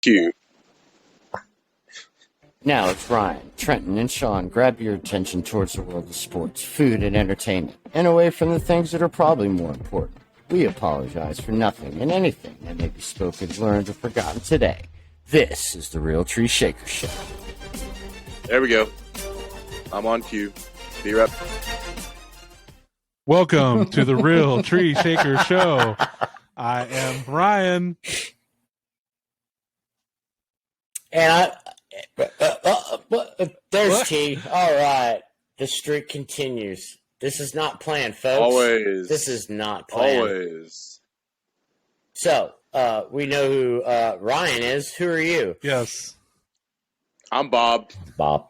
Q. Now it's Ryan, Trenton, and Sean. Grab your attention towards the world of sports, food, and entertainment, and away from the things that are probably more important. We apologize for nothing and anything that may be spoken, learned, or forgotten today. This is the Real Tree Shaker Show. There we go. I'm on cue. Be right. Welcome to the Real Tree Shaker Show. I am Ryan. And there's T. All right. The streak continues. This is not planned, folks. Always. This is not planned. Always. So, we know who Ryan is. Who are you? Yes. I'm Bob. Bob.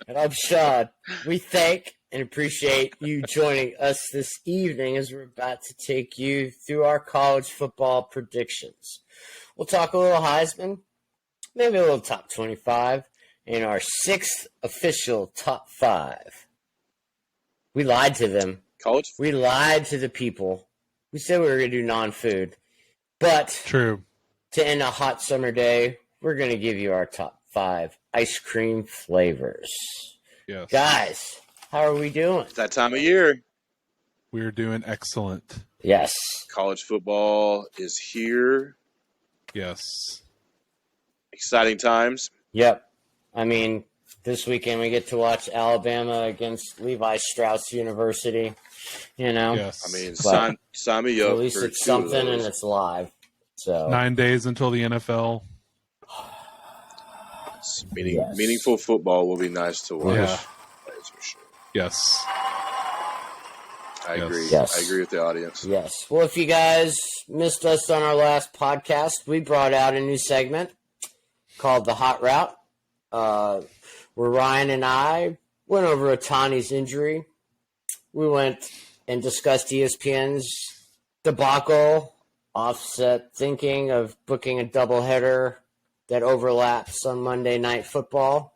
And I'm Sean. We thank and appreciate you joining us this evening as we're about to take you through our college football predictions. We'll talk a little Heisman, maybe a little top 25, and our sixth official top 5. We lied to them. College? We lied to the people. We said we were going to do non-food. But True. to end a hot summer day, we're going to give you our top 5 ice cream flavors. Yes. Guys, how are we doing? It's that time of year. We're doing excellent. Yes. College football is here. Yes. Exciting times. Yep. I mean, this weekend we get to watch Alabama against Levi Strauss University. You know? Yes. I mean, But sign me up. at least for it's two of something and those. it's live. So 9 days until the NFL. Yes. Meaningful football will be nice to watch. Yeah. That is for sure. Yes. I Yes. agree. Yes. I agree with the audience. yes. Well, if you guys missed us on our last podcast, we brought out a new segment called The Hot Route, where Ryan and I went over Otani's injury. We went and discussed ESPN's debacle, offset thinking of booking a doubleheader that overlaps on Monday Night Football.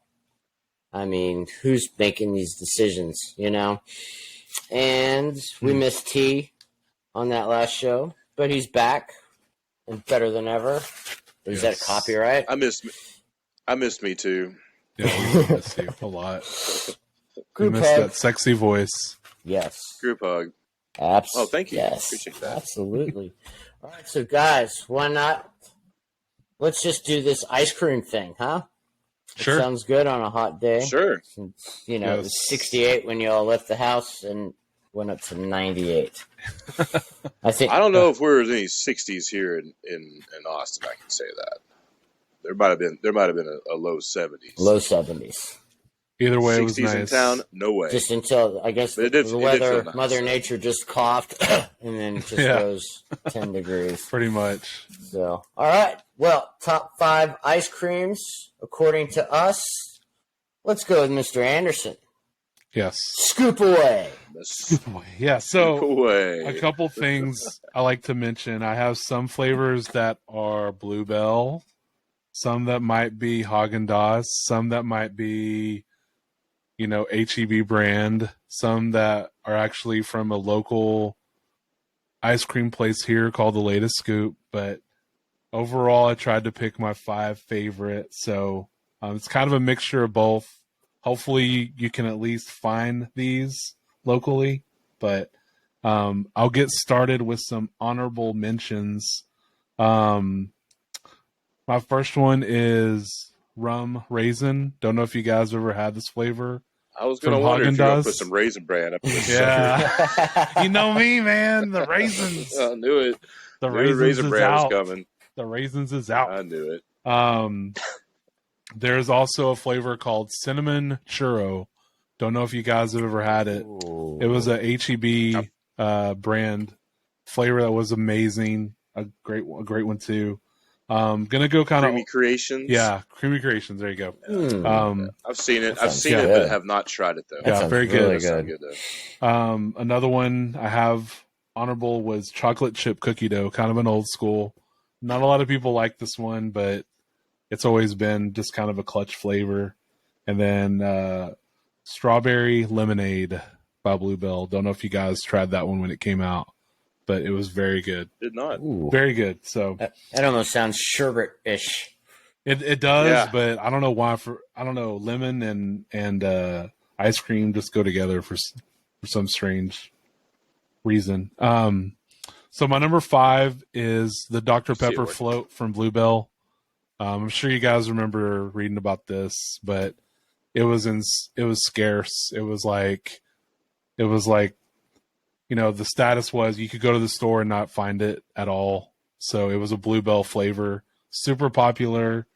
I mean, who's making these decisions, you know? And we missed T on that last show, but he's back and better than ever. Is that Yes. copyright? I missed me too. Yeah, we miss you a lot. We Group miss hug. that sexy voice. Yes. Group hug. Absolutely. Oh, thank you. Yes. Appreciate that. Absolutely. All right, so guys, why not? Let's just do this ice cream thing, huh? Sure. Sounds good on a hot day. Sure. Since, you know, it Yes. was 68 when you all left the house and went up to 98. I think. I don't know if we're in any 60s here in Austin. I can say that. There might have been a low 70s. Low 70s. Either way, it was 60s in nice. town? No way. Just until, I guess, But it the did feel weather, nice. Mother Nature just coughed and then it just Yeah. goes 10 degrees. Pretty much. So, all right. Well, top 5 ice creams, according to us. Let's go with Mr. Anderson. Yes. Scoop away. Yeah, so way. a couple things I like to mention. I have some flavors that are Bluebell, some that might be Haagen-Dazs, some that might be, you know, HEB brand, some that are actually from a local ice cream place here called The Latest Scoop. But overall, I tried to pick my 5 favorite. So it's kind of a mixture of both. Hopefully, you can at least find these locally. But I'll get started with some honorable mentions. My first one is rum raisin. Don't know if you guys ever had this flavor. I was going to From wonder if you're going Haagen-Dazs? to put some Raisin Bran up in this. Yeah. You know me, man. The raisins. I knew it. The Knew raisins Raisin is Bran was out. coming. The raisins is out. I knew it. There's also a flavor called cinnamon churro. Don't know if you guys have ever had it. Ooh. It was a HEB brand flavor that was amazing. A great one too. Gonna go kind Creamy of Creations. yeah, Creamy Creations. There you go. I've seen it. That I've sounds seen it, good. but have not tried it though. That Yeah, sounds very really good. Sounds good. good though. Another one I have honorable was chocolate chip cookie dough, kind of an old school. Not a lot of people like this one, but it's always been just kind of a clutch flavor. And then strawberry lemonade by Bluebell. Don't know if you guys tried that one when it came out. but it was very good. Did not. Ooh. Very good. So That almost sounds sherbet-ish. it does, Yeah. but I don't know why. I don't know. Lemon and ice cream just go together for some strange reason. So my number 5 is the Dr. See it Pepper work. float from Bluebell. I'm sure you guys remember reading about this, but it was scarce. It was like, the status was you could go to the store and not find it at all. So it was a Bluebell flavor, super popular.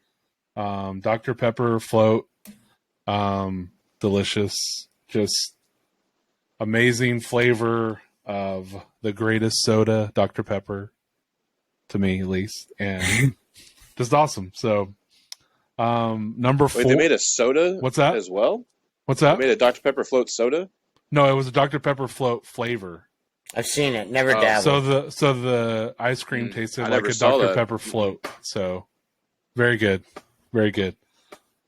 Dr. Pepper float, delicious, just amazing flavor of the greatest soda, Dr. Pepper, to me at least, and just awesome. So, number 4. Wait, they made a soda. What's that? As well? What's They that? made a Dr. Pepper float soda. No, it was a Dr. Pepper float flavor. I've seen it. Never Oh, dabbled. So the ice cream tasted I like never a saw Dr. that. Pepper float. So very good, very good.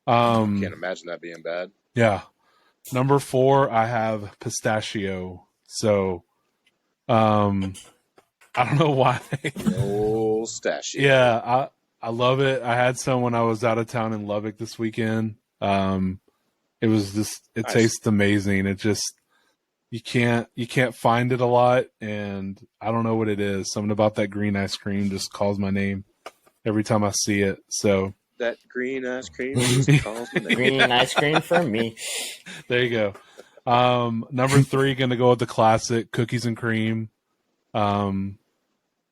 Can't imagine that being bad. Yeah. Number 4, I have pistachio. So, I don't know why. No stash. Yeah, I love it. I had some when I was out of town in Lubbock this weekend. It was just, it Nice. tastes amazing. It just, you can't find it a lot, and I don't know what it is. Something about that green ice cream just calls my name every time I see it. So That green ice cream just calls my name. Green ice cream for me. there you go. Number 3, gonna go with the classic cookies and cream.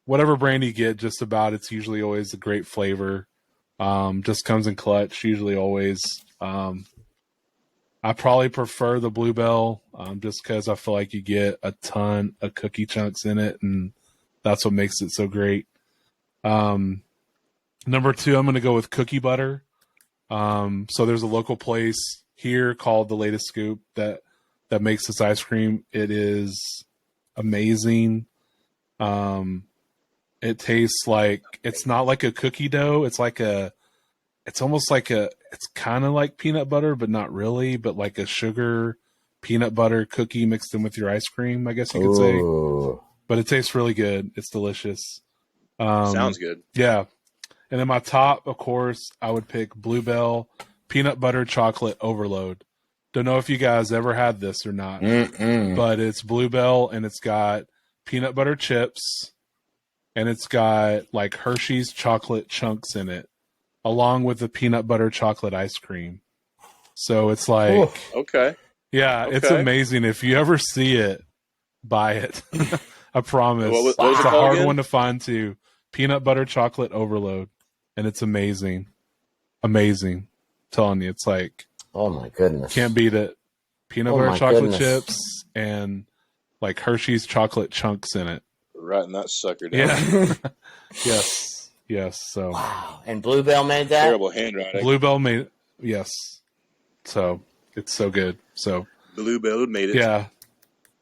Whatever brand you get, just about, it's usually always a great flavor. Just comes in clutch, usually always. I probably prefer the Bluebell, just because I feel like you get a ton of cookie chunks in it, and that's what makes it so great. Number 2, I'm going to go with cookie butter. So there's a local place here called The Latest Scoop that makes this ice cream. It is amazing. It tastes like, it's not like a cookie dough. It's almost like it's kind of like peanut butter, but not really, but like a sugar peanut butter cookie mixed in with your ice cream, I guess you could say. But it tastes really good. It's delicious. Sounds good. Yeah. And then my top, of course, I would pick Bluebell peanut butter chocolate overload. Don't know if you guys ever had this or not, but it's Bluebell, and it's got peanut butter chips, and it's got like Hershey's chocolate chunks in it, along with the peanut butter chocolate ice cream. So it's like, Okay. yeah, it's Okay. amazing. If you ever see it, buy it. I promise. What was it It's a called hard again? one to find too. Peanut butter chocolate overload. And it's amazing. Amazing. I'm telling you, it's like, Oh my goodness. can't beat it. Peanut Oh butter my chocolate goodness. chips and like Hershey's chocolate chunks in it. Writing that sucker down. Yeah. Yes. Yes. So Wow. And Bluebell made that? Terrible handwriting. Bluebell made it. Yes. So it's so good. So Bluebell made it. yeah.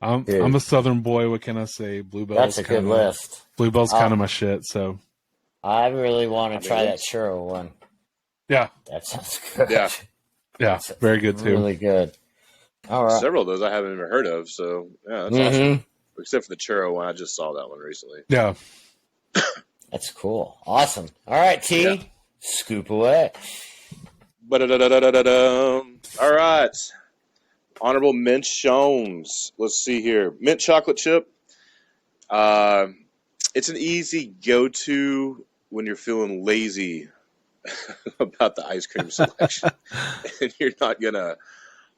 Dude. I'm a Southern boy. What can I say? Bluebell's That's a good list. Bluebell's kind of my shit. So I really want to mean, try that it's- churro one. yeah, That sounds good. Yeah. yeah, very good too. Really good. All right. Several of those I haven't even heard of. So yeah, that's Mm-hmm. awesome. Except for the churro one, I just saw that one recently. Yeah. That's cool. Awesome. All right, T. Yeah. Scoop away. Ba-da-da-da-da-da-dum. All right. Honorable mentions. Let's see here. Mint chocolate chip. It's an easy go-to when you're feeling lazy about the ice cream selection, and you're not gonna.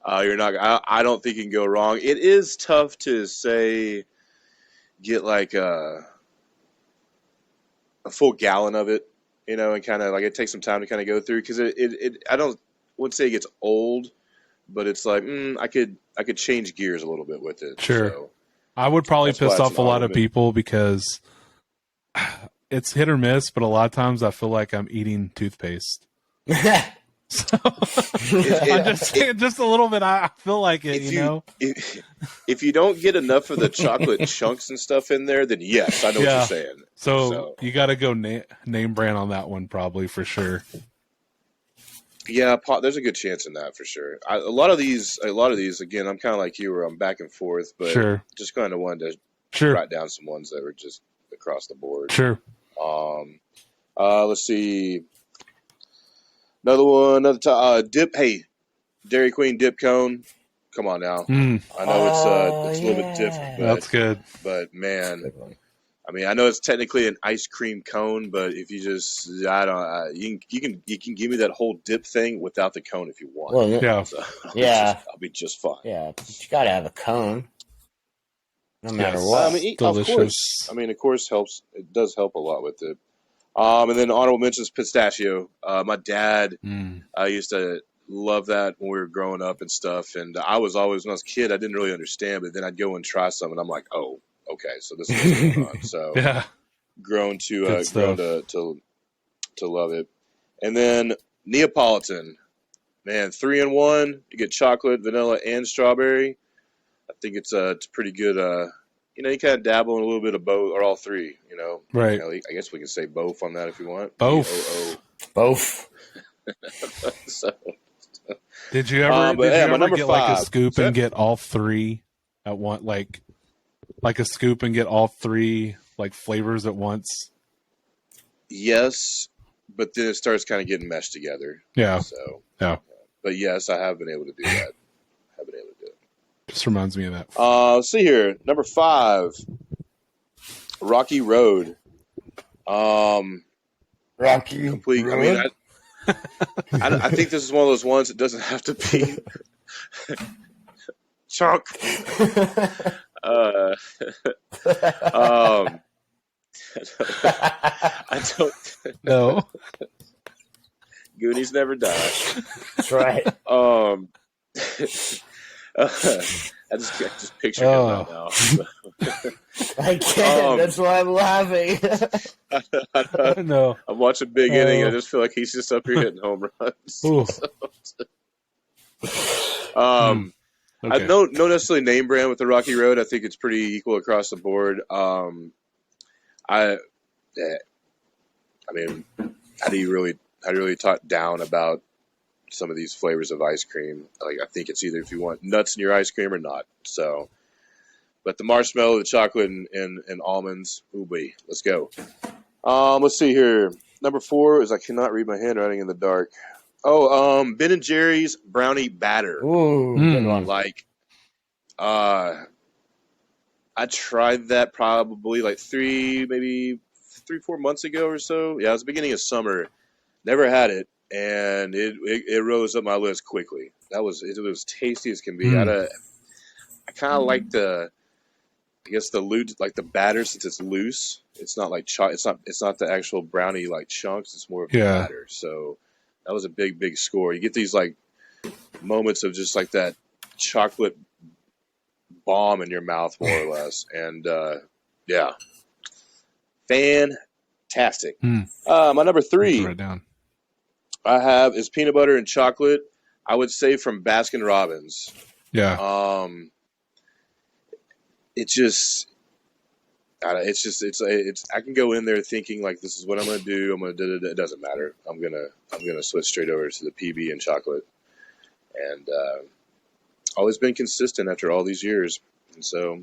I don't think you can go wrong. It is tough to say. Get like a full gallon of it, and kind of like it takes some time to kind of go through because I wouldn't say it gets old, but it's like I could change gears a little bit with it. Sure. So, I would probably That's why piss it's off a lot of honorable. people because it's hit or miss, but a lot of times I feel like I'm eating toothpaste. So I'm just saying, just a little bit. I feel like it, if you know. if you don't get enough of the chocolate chunks and stuff in there, then yes, I know what Yeah. you're saying. So you got to go name brand on that one, probably for sure. Yeah, there's a good chance in that for sure. A lot of these, again, I'm kind of like you, where I'm back and forth, but Sure. just kind of wanted to Sure. brought down some ones that were just across the board. Sure. Let's see. Another one. Dip. Hey, Dairy Queen dip cone. Come on now. I know it's a little bit different, but That's good. But man, I mean, I know it's technically an ice cream cone, but if you just, I don't, you can give me that whole dip thing without the cone if you want. Well, Yeah. So I'll be just fine. Yeah, but you gotta have a cone, no matter Yes. what. I mean, Delicious. of course. I mean, of course, helps. It does help a lot with it. And then honorable mentions pistachio. My dad used to love that when we were growing up and stuff. And I was always, when I was a kid, I didn't really understand, but then I'd go and try some, and I'm like, oh, okay, so this is what's going on. So Yeah. grown Good to love it. And then Neapolitan, man, 3-in-1. You get chocolate, vanilla, and strawberry. I think it's pretty good. You know, you kind of dabble in a little bit of both or all three. You know, Right. You know, I guess we can say both on that if you want. Both. Both. So, Did you ever, but yeah, my get number like a 5. scoop and get all three at one, like a scoop and get all three like flavors at once? yes, but then it starts kind of getting meshed together. Yeah. So Yeah. But yes, I have been able to do that. Have been able to do it. Just reminds me of that. Let's see here. Number 5, Rocky Road. Rocky Complete. Road? I mean, I think this is one of those ones that doesn't have to be chunk. I don't. No. Goonies never die. That's right. I just picture him right now. I can't. That's why I'm laughing. No. I'm watching Big Inning. I just feel like he's just up here hitting home runs. Okay. I don't necessarily name brand with the Rocky Road. I think it's pretty equal across the board. I mean, how do you really talk down about some of these flavors of ice cream? Like, I think it's either if you want nuts in your ice cream or not. So, but the marshmallow, the chocolate, and almonds, ooh wee, let's go. Let's see here. Number 4 is I cannot read my handwriting in the dark. Oh, Ben and Jerry's brownie batter. Ooh, good one. Like, I tried that probably like 3, 4 months ago or so. Yeah, it was the beginning of summer. Never had it, and it rose up my list quickly. It was tasty as can be. I kind of like the batter, since it's loose. It's not like it's not the actual brownie like chunks. It's more of the batter. So that was a big score. You get these like moments of just like that chocolate bomb in your mouth, more or less, and yeah, fantastic. My number 3. Write it down. I have is peanut butter and chocolate. I would say from Baskin Robbins. Yeah. It's I can go in there thinking like this is what I'm going to do. It doesn't matter. I'm gonna switch straight over to the PB and chocolate, and always been consistent after all these years, and so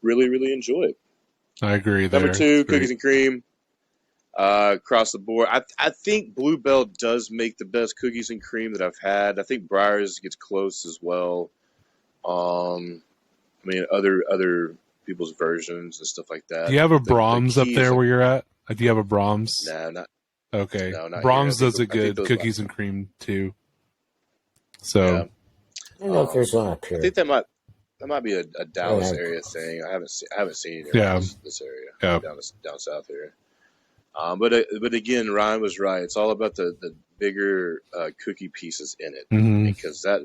really enjoy it. I agree. Number 2, cookies and cream. Across the board, I think Bluebell does make the best cookies and cream that I've had. I think Breyers gets close as well. I mean, other people's versions and stuff like that. Do you have a Brahms up there where you're at? Do you have a Brahms? Nah, not. Okay. No, not Brahms here. does a good cookies and cream too. So Yeah. I don't know if there's one up I here. think that might be a Dallas area thing. I haven't seen it in this area. Yeah. Down south here. But again, Ryan was right. It's all about the bigger cookie pieces in it, because that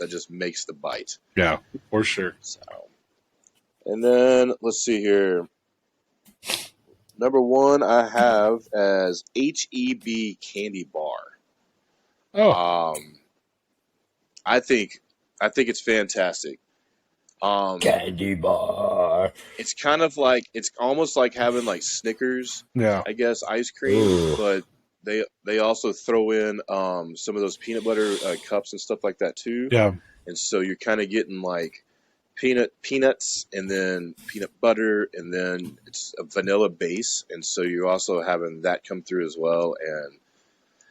just makes the bite. Yeah, for sure. So, and then let's see here. Number 1 I have as HEB candy bar. Oh, I think it's fantastic. Candy bar. It's kind of like, it's almost like having like Snickers, yeah. I guess, ice cream, but they also throw in some of those peanut butter cups and stuff like that too. Yeah. And so you're kind of getting like peanuts, and then peanut butter, and then it's a vanilla base, and so you're also having that come through as well. And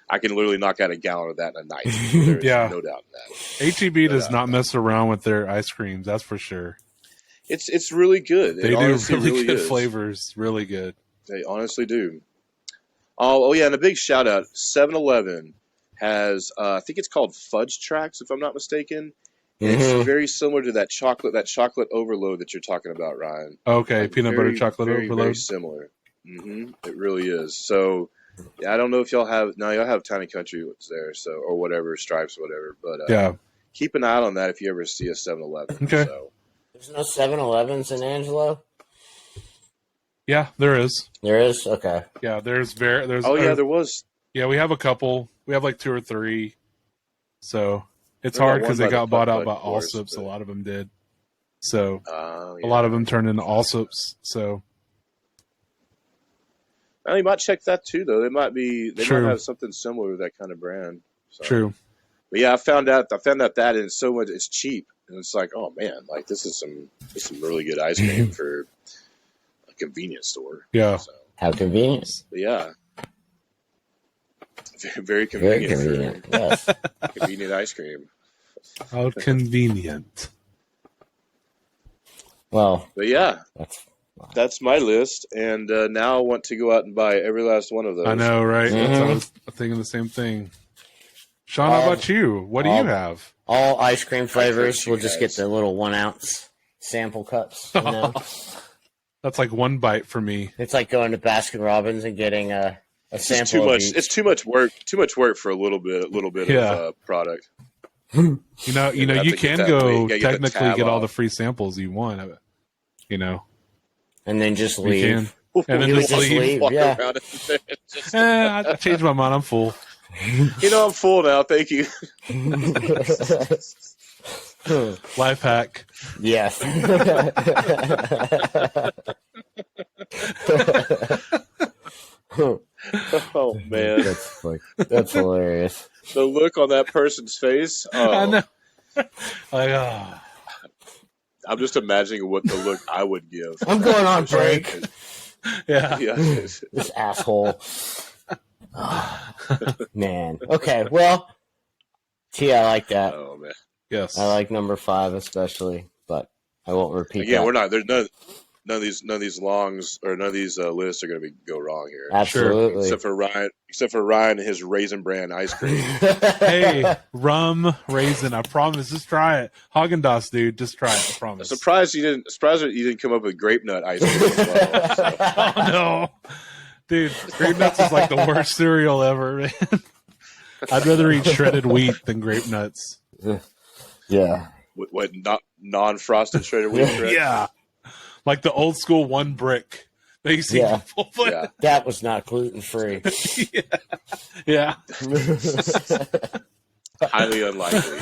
I can literally knock out a gallon of that in a night. There's Yeah. no doubt in that. HEB does not mess around with their ice creams, that's for sure. It's really good. They do really good flavors, really good. They honestly do. Oh yeah, and a big shout out. 7-Eleven has I think it's called Fudge Tracks, if I'm not mistaken. It's very similar to that chocolate overload that you're talking about, Ryan. Okay, like peanut butter chocolate overload. Very similar. It really is. So, yeah, I don't know if y'all have. No, y'all have Tiny Country there, so or whatever Stripes, whatever. But yeah, keep an eye out on that if you ever see a 7-Eleven. Okay. So. There's no 7-Elevens in Angelo? Yeah, there is. There is? Okay. Yeah, there's. Oh yeah, there was. Yeah, we have a couple. We have like 2 or 3. So it's There's hard not because one they by got the bought putt out by putt course, Allsops. but- A lot of them did. So Yeah. a lot of them turned into Allsops. So Well, you might check that too, though. They might True. have something similar to that kind of brand. So. true. But yeah, I found out that and it's so much. It's cheap, and it's like, oh man, like this is some really good ice cream for a convenience store. Yeah. So, How convenient. but yeah, very Very convenient. convenient. Yes. For convenient ice cream. How convenient. Well, But yeah, that's that's my list, and now I want to go out and buy every last one of those. I know, right? That's, I Mhm. was thinking the same thing. Sean, how about you? What do you have? all ice cream flavors. you We'll just get guys. the little 1 ounce sample cups. You know? That's like one bite for me. It's like going to Baskin Robbins and getting a It's sample just too of much. each. It's too much work. Too much work for a little bit Yeah. of product. You know, You have you to get can that- go you gotta get the technically tab get all off. the free samples you want. You know, And then just you leave. can. And then You just would just leave. leave. Walk Yeah. around in there and just- I changed my mind. I'm full. You know, I'm full now. Thank you. Life hack. Yes. Oh man, That's hilarious. the look on that person's face. I Oh, know. Like, I'm just imagining what the look I would give. I'm going on break. yeah. Yeah. This asshole. Man. Okay, well, T, I like that. Oh man. Yes. I like number 5 especially, but I won't repeat Again, that. we're not. There's none of these longs or none of these lists are going to go wrong here. Absolutely. Except for Ryan and his Raisin Bran ice cream. Hey, rum raisin. I promise. Just try it. Haagen-Dazs, dude. Just try it. I promise. Surprised you didn't come up with grape nut ice cream as well. So. Oh no, dude. Grape nuts is like the worst cereal ever, man. I'd rather eat shredded wheat than grape nuts. Yeah. What non-frosted shredded wheat? Correct? Yeah, like the old school one brick. They used to Yeah. people put. Yeah. That was not gluten free. Yeah. Highly unlikely.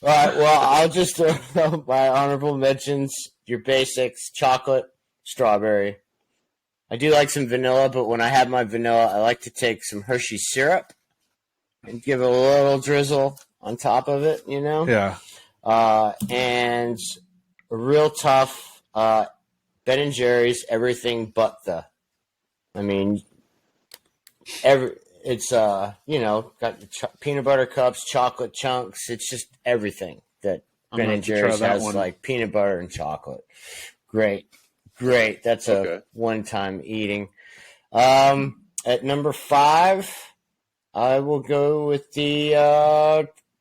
All right. Well, I'll just throw my honorable mentions. Your basics: chocolate, strawberry. I do like some vanilla, but when I have my vanilla, I like to take some Hershey syrup and give it a little drizzle on top of it. You know. Yeah. And a real tough Ben and Jerry's everything but the. I mean, it's got the peanut butter cups, chocolate chunks. It's just everything that I'm Ben gonna and have to try Jerry's that has, one. like peanut butter and chocolate. Great. That's Okay. a one-time eating. At number 5, I will go with the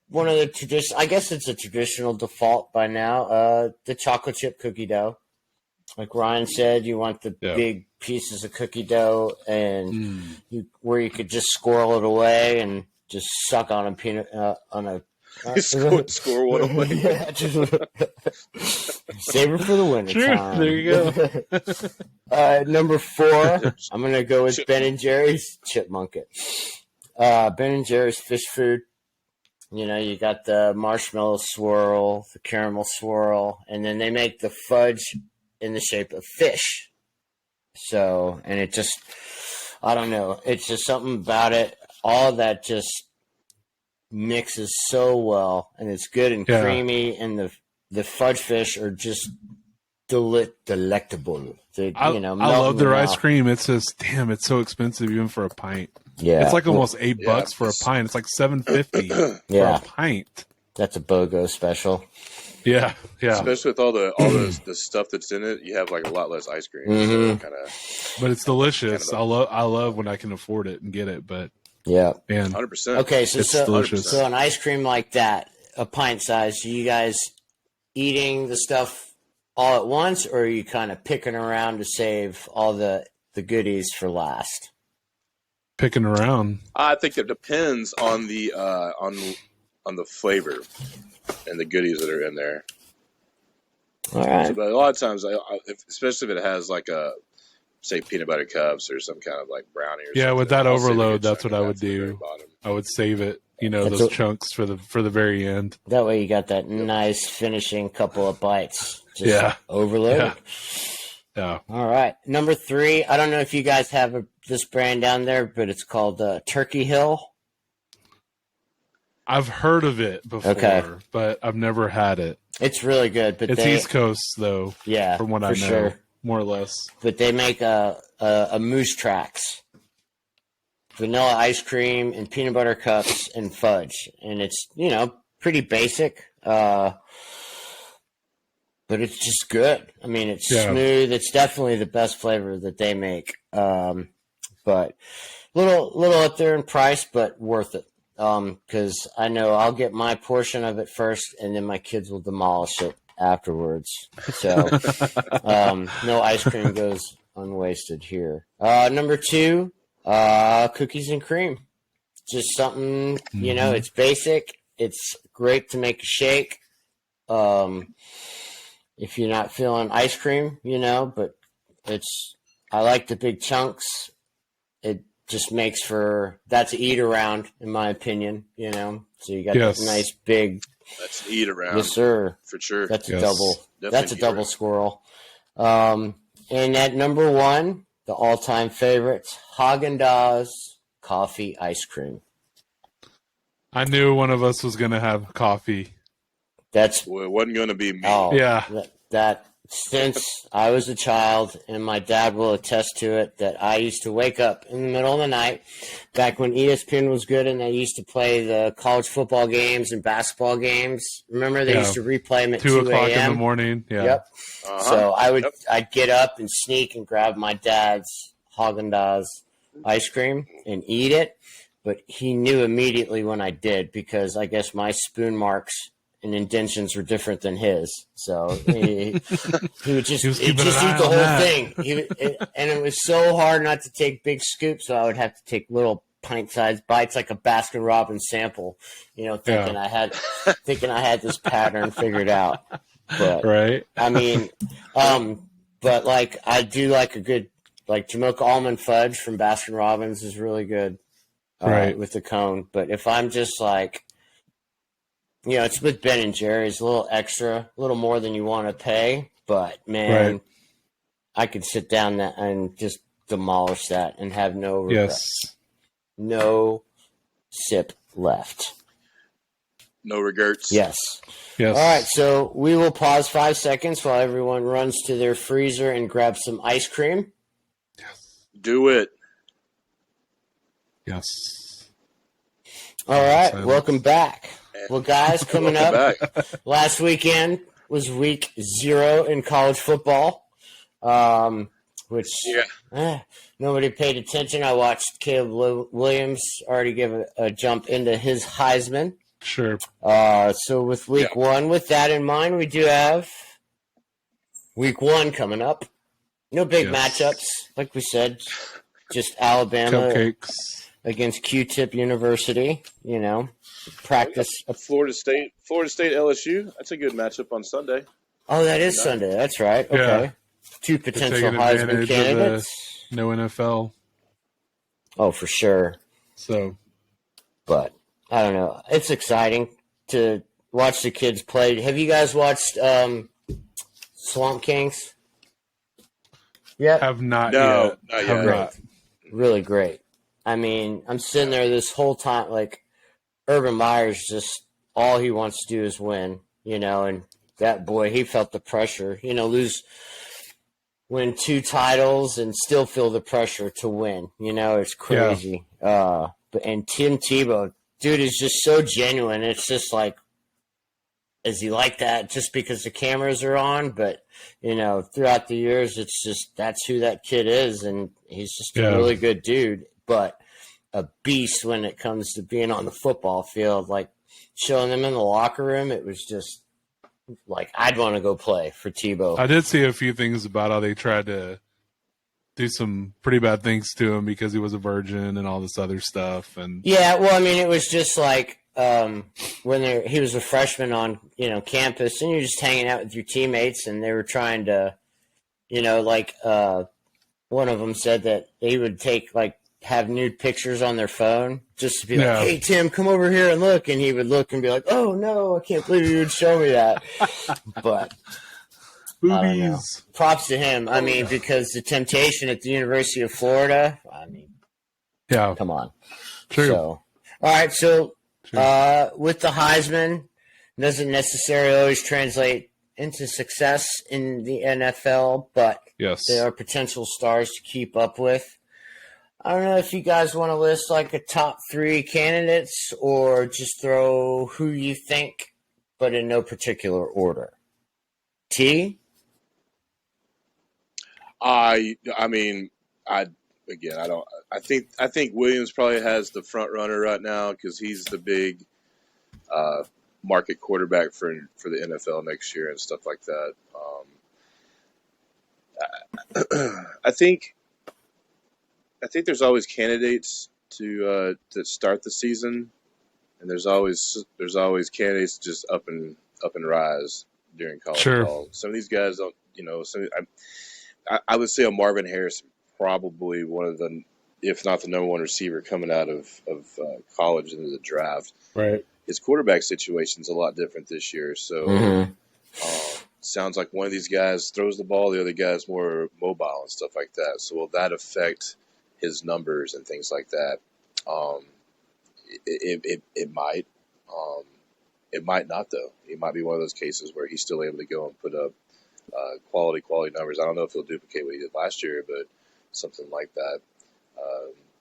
one of the traditional. I guess it's a traditional default by now. The chocolate chip cookie dough. Like Ryan said, you want the big pieces of cookie dough, and where you could just squirrel it away and just suck on a peanut on a. Score one away. Yeah, just save it for the winter Sure, time. there you go. Number 4, I'm gonna go with Ben and Jerry's Chipmunk It. Ben and Jerry's fish food. You know, you got the marshmallow swirl, the caramel swirl, and then they make the fudge in the shape of fish. So, and it just, I don't know, it's just something about it. All of that just mixes so well, and it's good and creamy, and the fudge fish are just delectable. I love their ice cream. It's just, damn, it's so expensive even for a pint. Yeah, it's like almost $8 for a pint. It's like $7.50 for a pint. That's a BOGO special. Yeah. Especially with all the stuff that's in it, you have like a lot less ice cream. Mm-hmm. So but it's delicious. I love when I can afford it and get it. But yeah, man, 100%. Okay, it's delicious. So an ice cream like that, a pint size. Are you guys eating the stuff all at once, or are you kind of picking around to save all the goodies for last? Picking around. I think it depends on the on the flavor and the goodies that are in there. All right. So, but a lot of times, especially if it has like say peanut butter cups or some kind of like brownie. Or something, with that overload, that's what I would do. I would save it. Those chunks for the very end. That way, you got that nice finishing couple of bites. Just overloaded. Yeah. All right. Number 3. I don't know if you guys have this brand down there, but it's called Turkey Hill. I've heard of it before, but I've never had it. It's really good, but it's East Coast though. Yeah, from what I know, sure. More or less. But they make a Moose Tracks, vanilla ice cream and peanut butter cups and fudge, and it's pretty basic, but it's just good. I mean, it's smooth. It's definitely the best flavor that they make, but little up there in price, but worth it. Because I know I'll get my portion of it first, and then my kids will demolish it afterwards. So no ice cream goes unwasted here. Number 2, cookies and cream. Just something, it's basic. It's great to make a shake. If you're not feeling ice cream, but I like the big chunks. It just makes that's an eat around, in my opinion, So you got that nice big. That's an eat around. Yes, sir. For sure. That's a double. Definitely that's a double squirrel. And at number 1, the all-time favorites, Haagen-Dazs coffee ice cream. I knew one of us was going to have coffee. It wasn't going to be me. Oh, yeah. That since I was a child, and my dad will attest to it, that I used to wake up in the middle of the night, back when ESPN was good and they used to play the college football games and basketball games. Remember, they used to replay them at 2 o'clock in the morning. Yeah. Yep. So I'd get up and sneak and grab my dad's Haagen-Dazs ice cream and eat it, but he knew immediately when I did, because I guess my spoon marks and indentions were different than his, so he would just eat the whole thing. And it was so hard not to take big scoops, so I would have to take little pint-sized bites, like a Baskin Robbins sample. Thinking I had this pattern figured out. But, right. I mean, but like I do like a good Jamocha almond fudge from Baskin Robbins is really good, right, with the cone. But if I'm just like, it's with Ben and Jerry's, a little extra, a little more than you want to pay. But, man, I could sit down and just demolish that and have no regrets. Yes. No sip left. No regrets. Yes. All right, so we will pause 5 seconds while everyone runs to their freezer and grabs some ice cream. Yes. Do it. Yes. All right, welcome back. Well, guys, coming up, last weekend was week 0 in college football, which nobody paid attention. I watched Caleb Williams already give a jump into his Heisman. Sure. So with week 1, with that in mind, we do have week 1 coming up. No big matchups, like we said, just Alabama against Q-Tip University, practice. Florida State LSU. That's a good matchup on Sunday. Oh, that is Sunday. That's right. Okay. Yeah. 2 potential Heisman candidates. No NFL. Oh, for sure. So, but I don't know. It's exciting to watch the kids play. Have you guys watched Swamp Kings? Yeah. Have not yet. Not yet. Not. Really great. I mean, I'm sitting there this whole time, like, Urban Meyer's just all he wants to do is win, and that boy, he felt the pressure, win 2 titles and still feel the pressure to win. It's crazy. And Tim Tebow, dude, is just so genuine. It's just like, is he like that just because the cameras are on? But, throughout the years, it's just that's who that kid is. And he's just a really good dude, but a beast when it comes to being on the football field. Like showing them in the locker room, it was just like, I'd want to go play for Tebow. I did see a few things about how they tried to do some pretty bad things to him because he was a virgin and all this other stuff. And yeah, well, I mean, it was just like when he was a freshman on campus, and you're just hanging out with your teammates, and they were trying to, one of them said that they would have nude pictures on their phone just to be like, hey, Tim, come over here and look. And he would look and be like, oh, no, I can't believe you would show me that. But boobies. Props to him. I mean, because the temptation at the University of Florida, I mean, come on. True. So, all right. So with the Heisman, doesn't necessarily always translate into success in the NFL, but there are potential stars to keep up with. I don't know if you guys want to list like a top 3 candidates or just throw who you think, but in no particular order. T? I think Williams probably has the front runner right now because he's the big market quarterback for the NFL next year and stuff like that. I think there's always candidates to start the season, and there's always candidates just up and rise during college ball. Some of these guys don't, I would say a Marvin Harris probably one of the, if not the number 1 receiver coming out of college into the draft. Right. His quarterback situation's a lot different this year, so sounds like one of these guys throws the ball, the other guy's more mobile and stuff like that. So will that affect his numbers and things like that? It might. It might not, though. It might be one of those cases where he's still able to go and put up quality numbers. I don't know if he'll duplicate what he did last year, but something like that.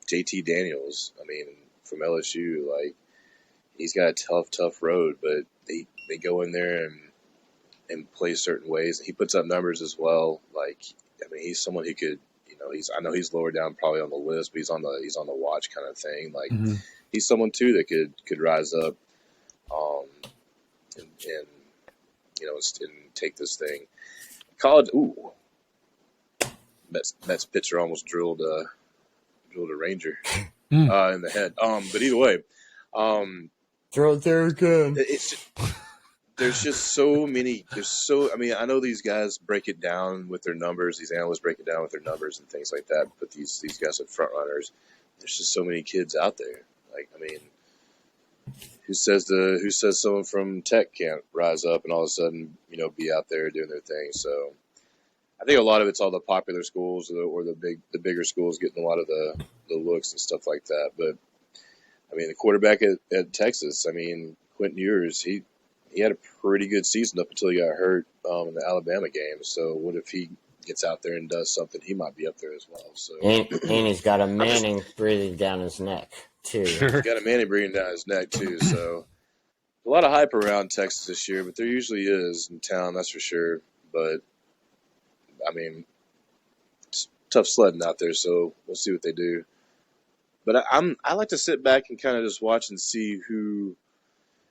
JT Daniels, I mean, from LSU, like, he's got a tough road, but they go in there and play certain ways. He puts up numbers as well. Like, I mean, he's someone who could, I know he's lower down probably on the list, but he's on the watch kind of thing. Like, he's someone too that could rise up, and take this thing. College, Mets pitcher almost drilled a Ranger in the head. But either way, throw it there again. There's just so many. I mean, I know these guys break it down with their numbers. These analysts break it down with their numbers and things like that. Put these guys at front runners. There's just so many kids out there. Like, I mean, who says someone from Tech can't rise up and all of a sudden, be out there doing their thing? So, I think a lot of it's all the popular schools or the bigger schools getting a lot of the looks and stuff like that. But I mean, the quarterback at Texas, I mean, Quentin Ewers, he had a pretty good season up until he got hurt in the Alabama game. So what if he gets out there and does something? He might be up there as well. So and he's got a Manning breathing down his neck too. He's got a Manning breathing down his neck too. So a lot of hype around Texas this year, but there usually is in town, that's for sure. But I mean, it's tough sledding out there, so we'll see what they do. But I like to sit back and kind of just watch and see who.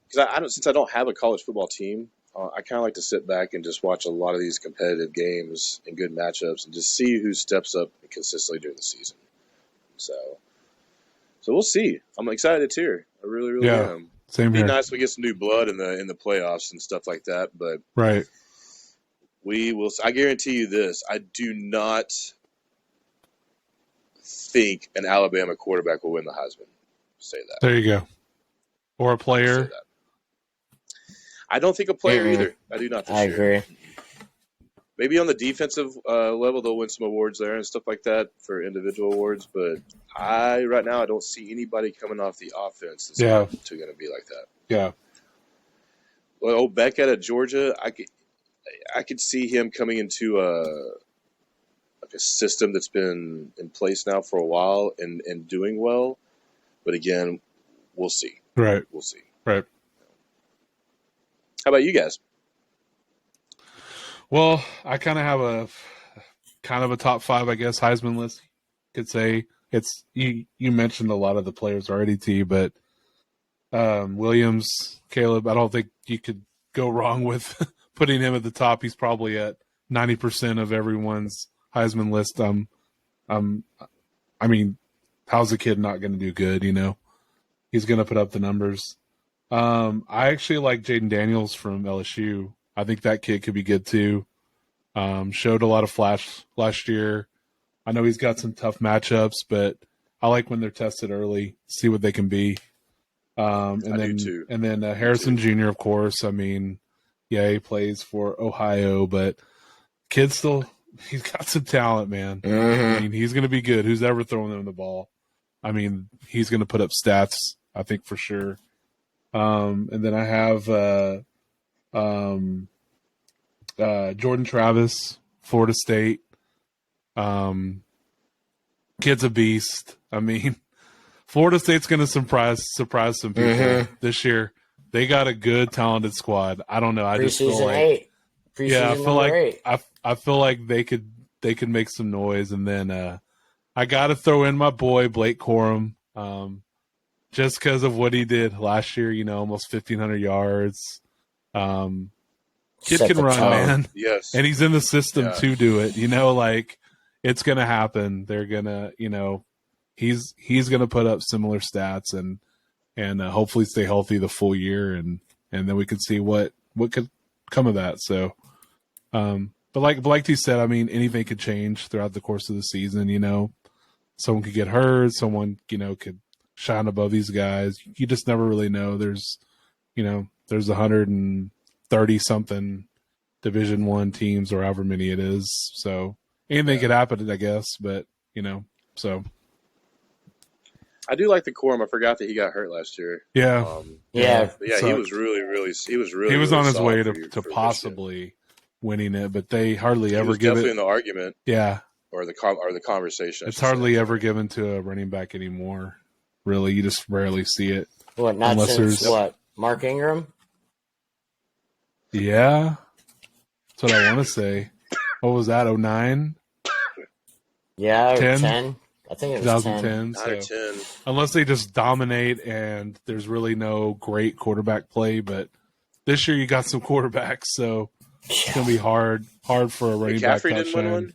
Because since I don't have a college football team, I kind of like to sit back and just watch a lot of these competitive games and good matchups and just see who steps up consistently during the season. So we'll see. I'm excited to cheer. I really, really am. Same It'd here. be nice if we get some new blood in the playoffs and stuff like that. But right, we will. I guarantee you this: I do not think an Alabama quarterback will win the Heisman. Say that. There you go. Or a player. I don't think a player either. I do not. I agree. maybe on the defensive level they'll win some awards there and stuff like that for individual awards. But right now I don't see anybody coming off the offense that's Yeah. going to be like that. Yeah. Well, Beck out of Georgia, I could see him coming into a system that's been in place now for a while and doing well. But again, we'll see. Right. We'll see. Right. How about you guys? Well, I kind of have a top 5, I guess, Heisman list. Could say it's you mentioned a lot of the players already, T, but Williams, Caleb, I don't think you could go wrong with putting him at the top. He's probably at 90% of everyone's Heisman list. I mean, how's the kid not going to do good? He's going to put up the numbers. I actually like Jaden Daniels from LSU. I think that kid could be good too. Showed a lot of flash last year. I know he's got some tough matchups, but I like when they're tested early, see what they can be. I do too. And then Harrison Jr., of course. I mean, yeah, he plays for Ohio, but he's got some talent, man. Mm-hmm. I mean, he's going to be good. Who's ever throwing them the ball? I mean, he's going to put up stats, I think, for sure. And then I have Jordan Travis, Florida State. Kid's a beast. I mean, Florida State's going to surprise some people this year. They got a good, talented squad. I don't know. I just feel like 8. I feel like 8. I feel like they could make some noise. And then I got to throw in my boy Blake Corum, just because of what he did last year. Almost 1,500 yards. Kid can run, man. Yes, and he's in the system to do it. Like it's gonna happen. They're gonna, he's gonna put up similar stats and hopefully stay healthy the full year, and then we can see what could come of that. So, but like you said, I mean, anything could change throughout the course of the season. Someone could get hurt, someone could shine above these guys. You just never really know. There's 130 something Division I teams or however many it is. So anything could happen, I guess. But so I do like the Corum. I forgot that he got hurt last year. Yeah, But he was really on his way for to possibly winning it, but they hardly ever give definitely it in the argument. Yeah, or the conversation. It's hardly ever given to a running back anymore. Really, you just rarely see it. What? Not since what? Mark Ingram. Yeah, that's what I want to say. What was that? 09? Yeah, 10? I think it was 2010. 10. So, unless they just dominate and there's really no great quarterback play, but this year you got some quarterbacks, so it's gonna be hard for a running back. McCaffrey didn't win one?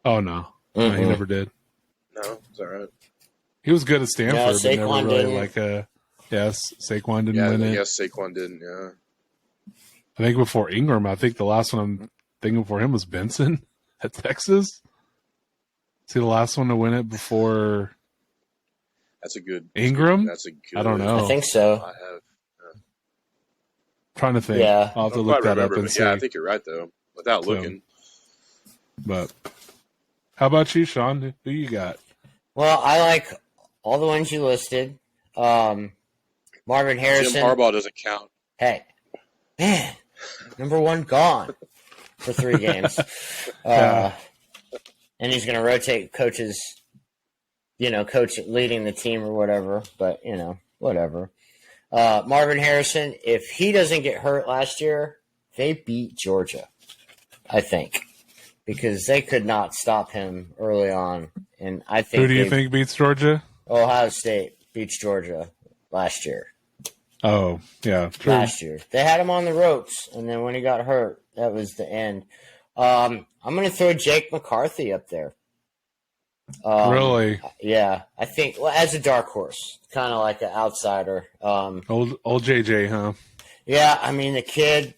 Oh no, no, he never did. No, it's all right. He was good at Stanford, but never really didn't. Saquon didn't win it. Yes, Saquon didn't. Yeah. I think before Ingram, I think the last one I'm thinking for him was Benson at Texas. See the last one to win it before That's a good Ingram. That's a good. I don't know. I think so. I have. Trying to think. Yeah. I'll have to look that up and see. Yeah, I think you're right though. Without looking. But how about you, Sean? Who you got? Well, I like all the ones you listed. Marvin Harrison. Jim Harbaugh doesn't count. Hey, man, number 1 gone for 3 games. And he's going to rotate coaches, coach leading the team or whatever. But, whatever. Marvin Harrison, if he doesn't get hurt last year, they beat Georgia, I think, because they could not stop him early on. And I think who do you think beats Georgia? Ohio State beats Georgia last year. Oh, yeah, true. Last year. They had him on the ropes, and then when he got hurt, that was the end. I'm going to throw Jake McCarthy up there. Really? Yeah, I think as a dark horse, kind of like an outsider. Old JJ, huh? Yeah, I mean the kid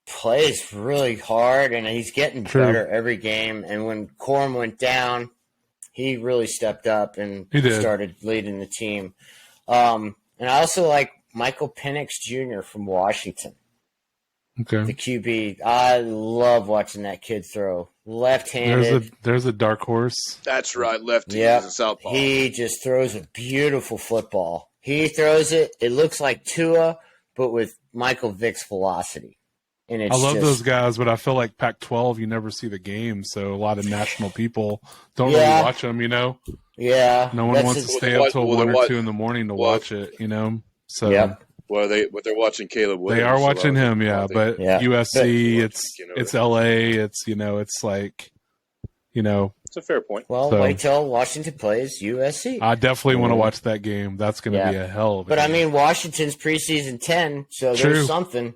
plays really hard, and he's getting better every game. And when Corum went down, he really stepped up and started leading the team. And I also like Michael Penix Jr. from Washington. Okay. the QB. I love watching that kid throw. Left-handed. There's a dark horse. That's right, lefty. Yep. He's a southpaw. He just throws a beautiful football. He throws it. It looks like Tua, but with Michael Vick's velocity. And it's I love just, those guys, but I feel like Pac-12, you never see the game, so a lot of national people don't Yeah. really watch them. Yeah. No one that's wants to a- stay up till 1 or 2 in the morning to watch it. So Yep. Well, they're watching Caleb Williams. they are so watching I him, don't think- but Yeah. USC, But- it's LA, it's like, It's a fair point. Well, So- wait till Washington plays USC. I definitely want to watch that game. That's going to Yeah. be a hell of a But I game. mean, Washington's preseason 10, so True. there's something.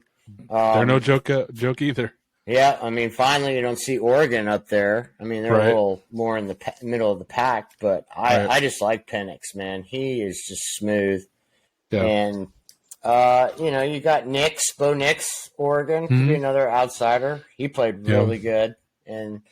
They're no joke either. Yeah, I mean, finally you don't see Oregon up there. I mean, they're Right. a little more in the middle of the pack, but Right. I just like Penix, man. He is just smooth. Yeah. And, you got Bo Nix, Oregon, could be another outsider. He played really good. And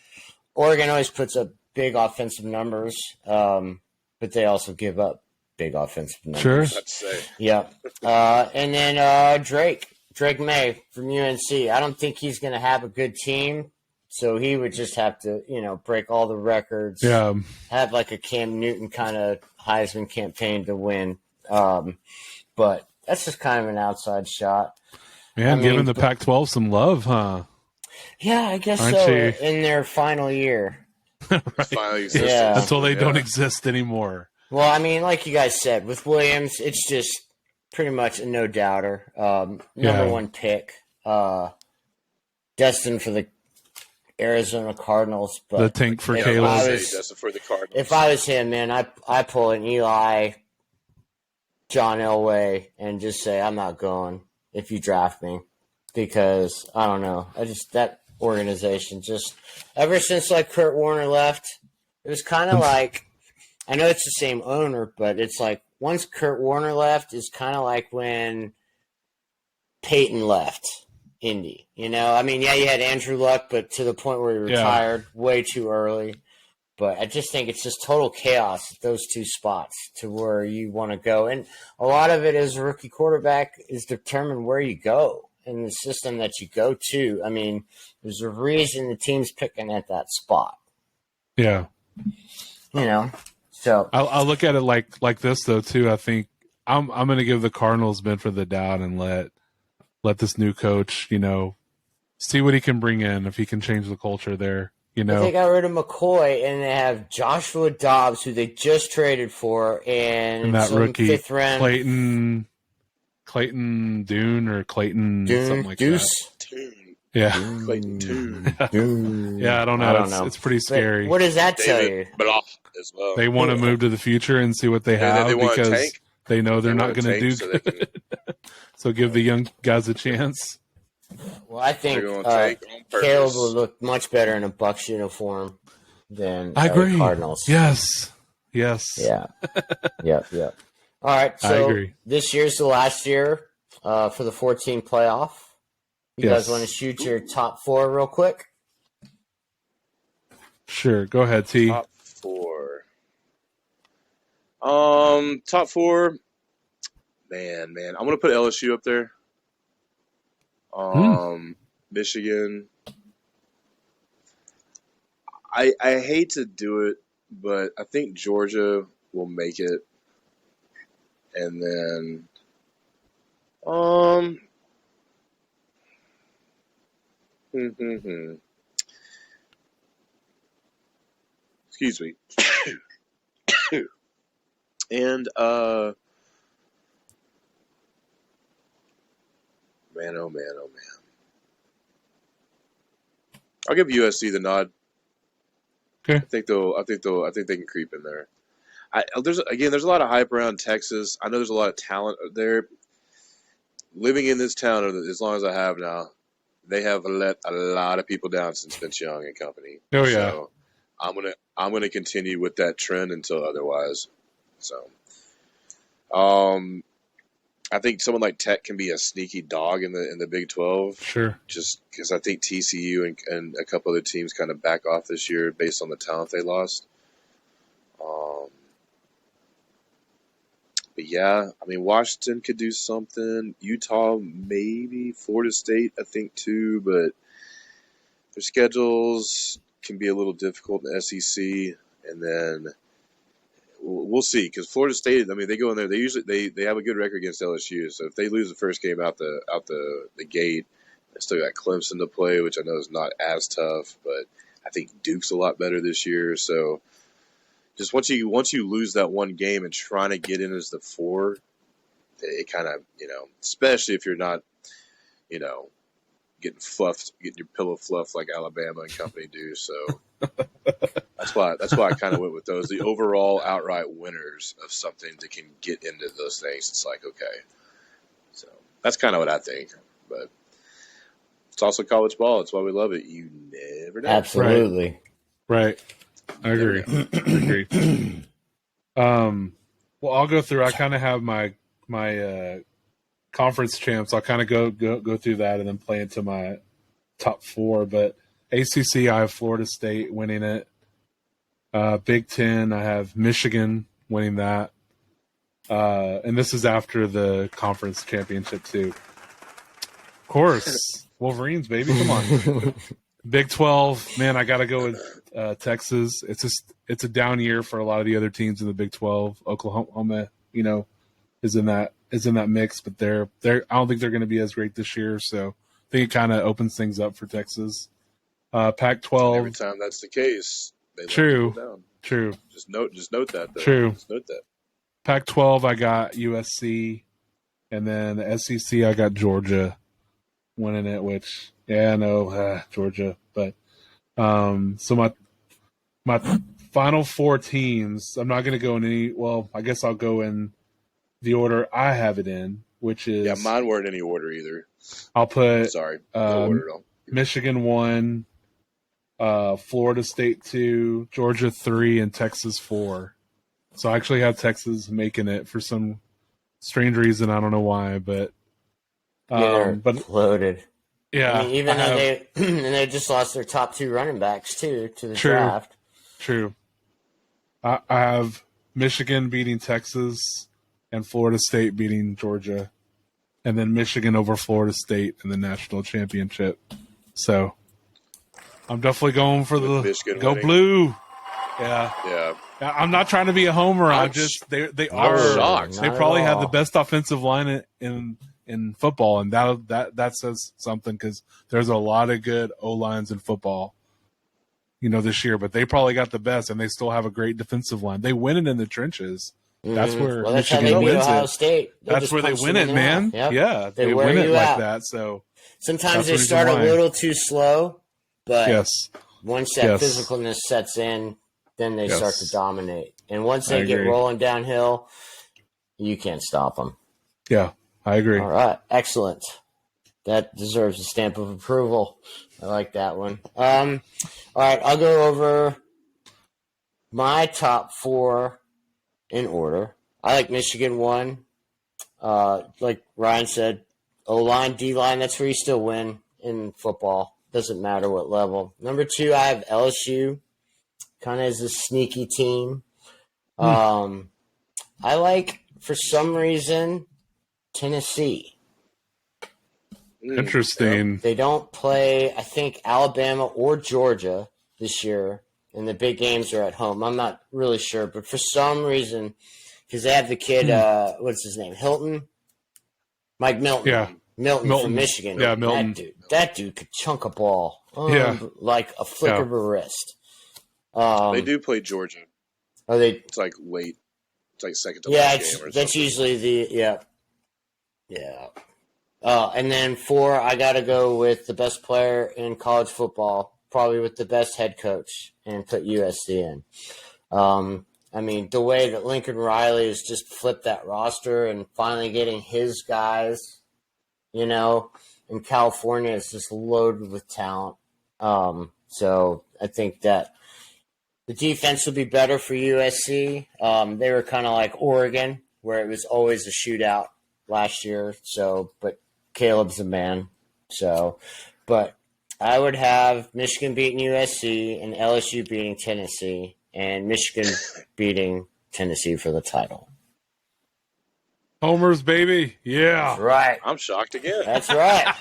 Oregon always puts up big offensive numbers, but they also give up big offensive numbers. Sure. Let's say. Yeah. And then Drake May from UNC. I don't think he's going to have a good team, so he would just have to, break all the records. Yeah. Have like a Cam Newton kind of Heisman campaign to win. But that's just kind of an outside shot. Man, giving the Pac-12 some love, huh? Yeah, I guess Aren't so. you? In their final year. It's finally existed. Yeah. Until they don't exist anymore. Well, I mean, like you guys said, with Williams, it's just pretty much a no doubter. Number one pick, destined for the Arizona Cardinals. But The tank for if Caleb. I Say was- Justin for the Cardinals. If I was him, man, I pull an Eli, John Elway, and just say I'm not going if you draft me, because I don't know. That organization just ever since like Kurt Warner left, it was kind of like, I know it's the same owner, but it's like once Kurt Warner left, it's kind of like when Peyton left Indy. I mean, yeah, you had Andrew Luck, but to the point where he retired way too early. But I just think it's just total chaos at those two spots to where you want to go. And a lot of it as a rookie quarterback is determined where you go and the system that you go to. I mean, there's a reason the team's picking at that spot. Yeah. So I'll look at it like this though too. I think I'm going to give the Cardinals benefit of the doubt and let this new coach, see what he can bring in, if he can change the culture there. They got rid of McCoy, and they have Joshua Dobbs, who they just traded for, and that some rookie fifth round Clayton Dune or Clayton something like Deuce. Tune. that. Yeah. Clayton Tune. Yeah, I don't know. It's pretty scary. What does that tell you? David Bloch as well. They want to move to the future and see what they have they want a because tank. they know they're They not want a going to do tank so they good. can- So give the young guys a chance. Well, I think They're going to take on purpose. Caleb would look much better in a Bucks uniform than I agree. the Cardinals. Yes. Yeah. Yep. All right. I So agree. this year's the last year for the 14 playoff. You Yes. guys want to shoot your top four real quick? Sure. Go ahead, T. Top four. Top four. Man. I'm gonna put LSU up there. Michigan. I hate to do it, but I think Georgia will make it. And then excuse me. And man, oh man. I'll give USC the nod. Okay. I think they can creep in there. There's a lot of hype around Texas. I know there's a lot of talent there. Living in this town as long as I have now, they have let a lot of people down since Vince Young and company. Oh, yeah. So I'm gonna continue with that trend until otherwise. So, I think someone like Tech can be a sneaky dog in the Big 12. Sure. Just because I think TCU and a couple other teams kind of back off this year based on the talent they lost. yeah, I mean, Washington could do something. Utah, maybe. Florida State, I think, too. But their schedules can be a little difficult in the SEC. And then we'll see, because Florida State, I mean, they go in there. They usually they have a good record against LSU. So if they lose the first game out the gate, they still got Clemson to play, which I know is not as tough. But I think Duke's a lot better this year. So just once you lose that one game and trying to get in as the 4, it kind of, especially if you're not, getting your pillow fluffed like Alabama and company do. So that's why I kind of went with those. The overall outright winners of something that can get into those things. It's like, okay, so that's kind of what I think. But it's also college ball. That's why we love it. You never know. Absolutely. Right. I agree. I agree. Well, I'll go through. I kind of have my conference champs. I'll kind of go through that and then play into my top 4. But ACC, I have Florida State winning it. Big Ten, I have Michigan winning that. And this is after the conference championship too. Of course, Wolverines, baby, come on. Big 12, man, I got to go with Texas. It's a down year for a lot of the other teams in the Big 12. Oklahoma, is in that mix, but they're I don't think they're going to be as great this year. So I think it kind of opens things up for Texas. Pac-12. Every time that's the case, they let True. people down. True. Just note that. Though. True. Just note that. Pac-12, I got USC, and then the SEC, I got Georgia winning it. Which, yeah, I know Georgia, but so my final 4 teams, I'm not going to go in any. Well, I guess I'll go in the order I have it in, which is mine weren't in any order either. I'll put Sorry, no order at all. Michigan 1, Florida State 2, Georgia 3, and Texas 4. So I actually have Texas making it for some strange reason. I don't know why, but but loaded. Yeah, I mean, even though they just lost their top 2 running backs too to the draft. True. I have Michigan beating Texas and Florida State beating Georgia, and then Michigan over Florida State in the national championship. So I'm definitely going for the Michigan go winning. Blue. Yeah. Yeah. I'm not trying to be a homer. I'm they are shocked. They probably have the best offensive line in football, and that says something, because there's a lot of good O-lines in football, this year. But they probably got the best, and they still have a great defensive line. They win it in the trenches. That's where Michigan wins Ohio it. State. That's where they win it, man. Yep. Yeah, they win it like out. that. So sometimes they start a little too slow, but yes. Once that physicalness sets in, then they start to dominate. And once they get rolling downhill, you can't stop them. Yeah, I agree. All right, excellent. That deserves a stamp of approval. I like that one. All right, I'll go over my top 4 in order. I like Michigan 1. Like Ryan said, O-line, D-line, that's where you still win in football. Doesn't matter what level. Number 2, I have LSU, kind of as a sneaky team. I like, for some reason, Tennessee. Interesting. They don't play, I think, Alabama or Georgia this year, and the big games are at home. I'm not really sure, but for some reason, because they have the kid, what's his name, Hilton? Mike Milton. Yeah. Milton from Michigan. Yeah, Milton. That dude could chunk a ball. Like a flick of a wrist. They do play Georgia. Are they? It's like late. It's like second to last game or something. That's usually the and then 4, I got to go with the best player in college football, probably with the best head coach, and put USC in. I mean, the way that Lincoln Riley has just flipped that roster and finally getting his guys, in California is just loaded with talent. So I think that the defense will be better for USC. They were kind of like Oregon, where it was always a shootout last year. So, but Caleb's the man. So, but I would have Michigan beating USC and LSU beating Tennessee, and Michigan beating Tennessee for the title. Homers, baby. Yeah. That's right. I'm shocked again. That's right.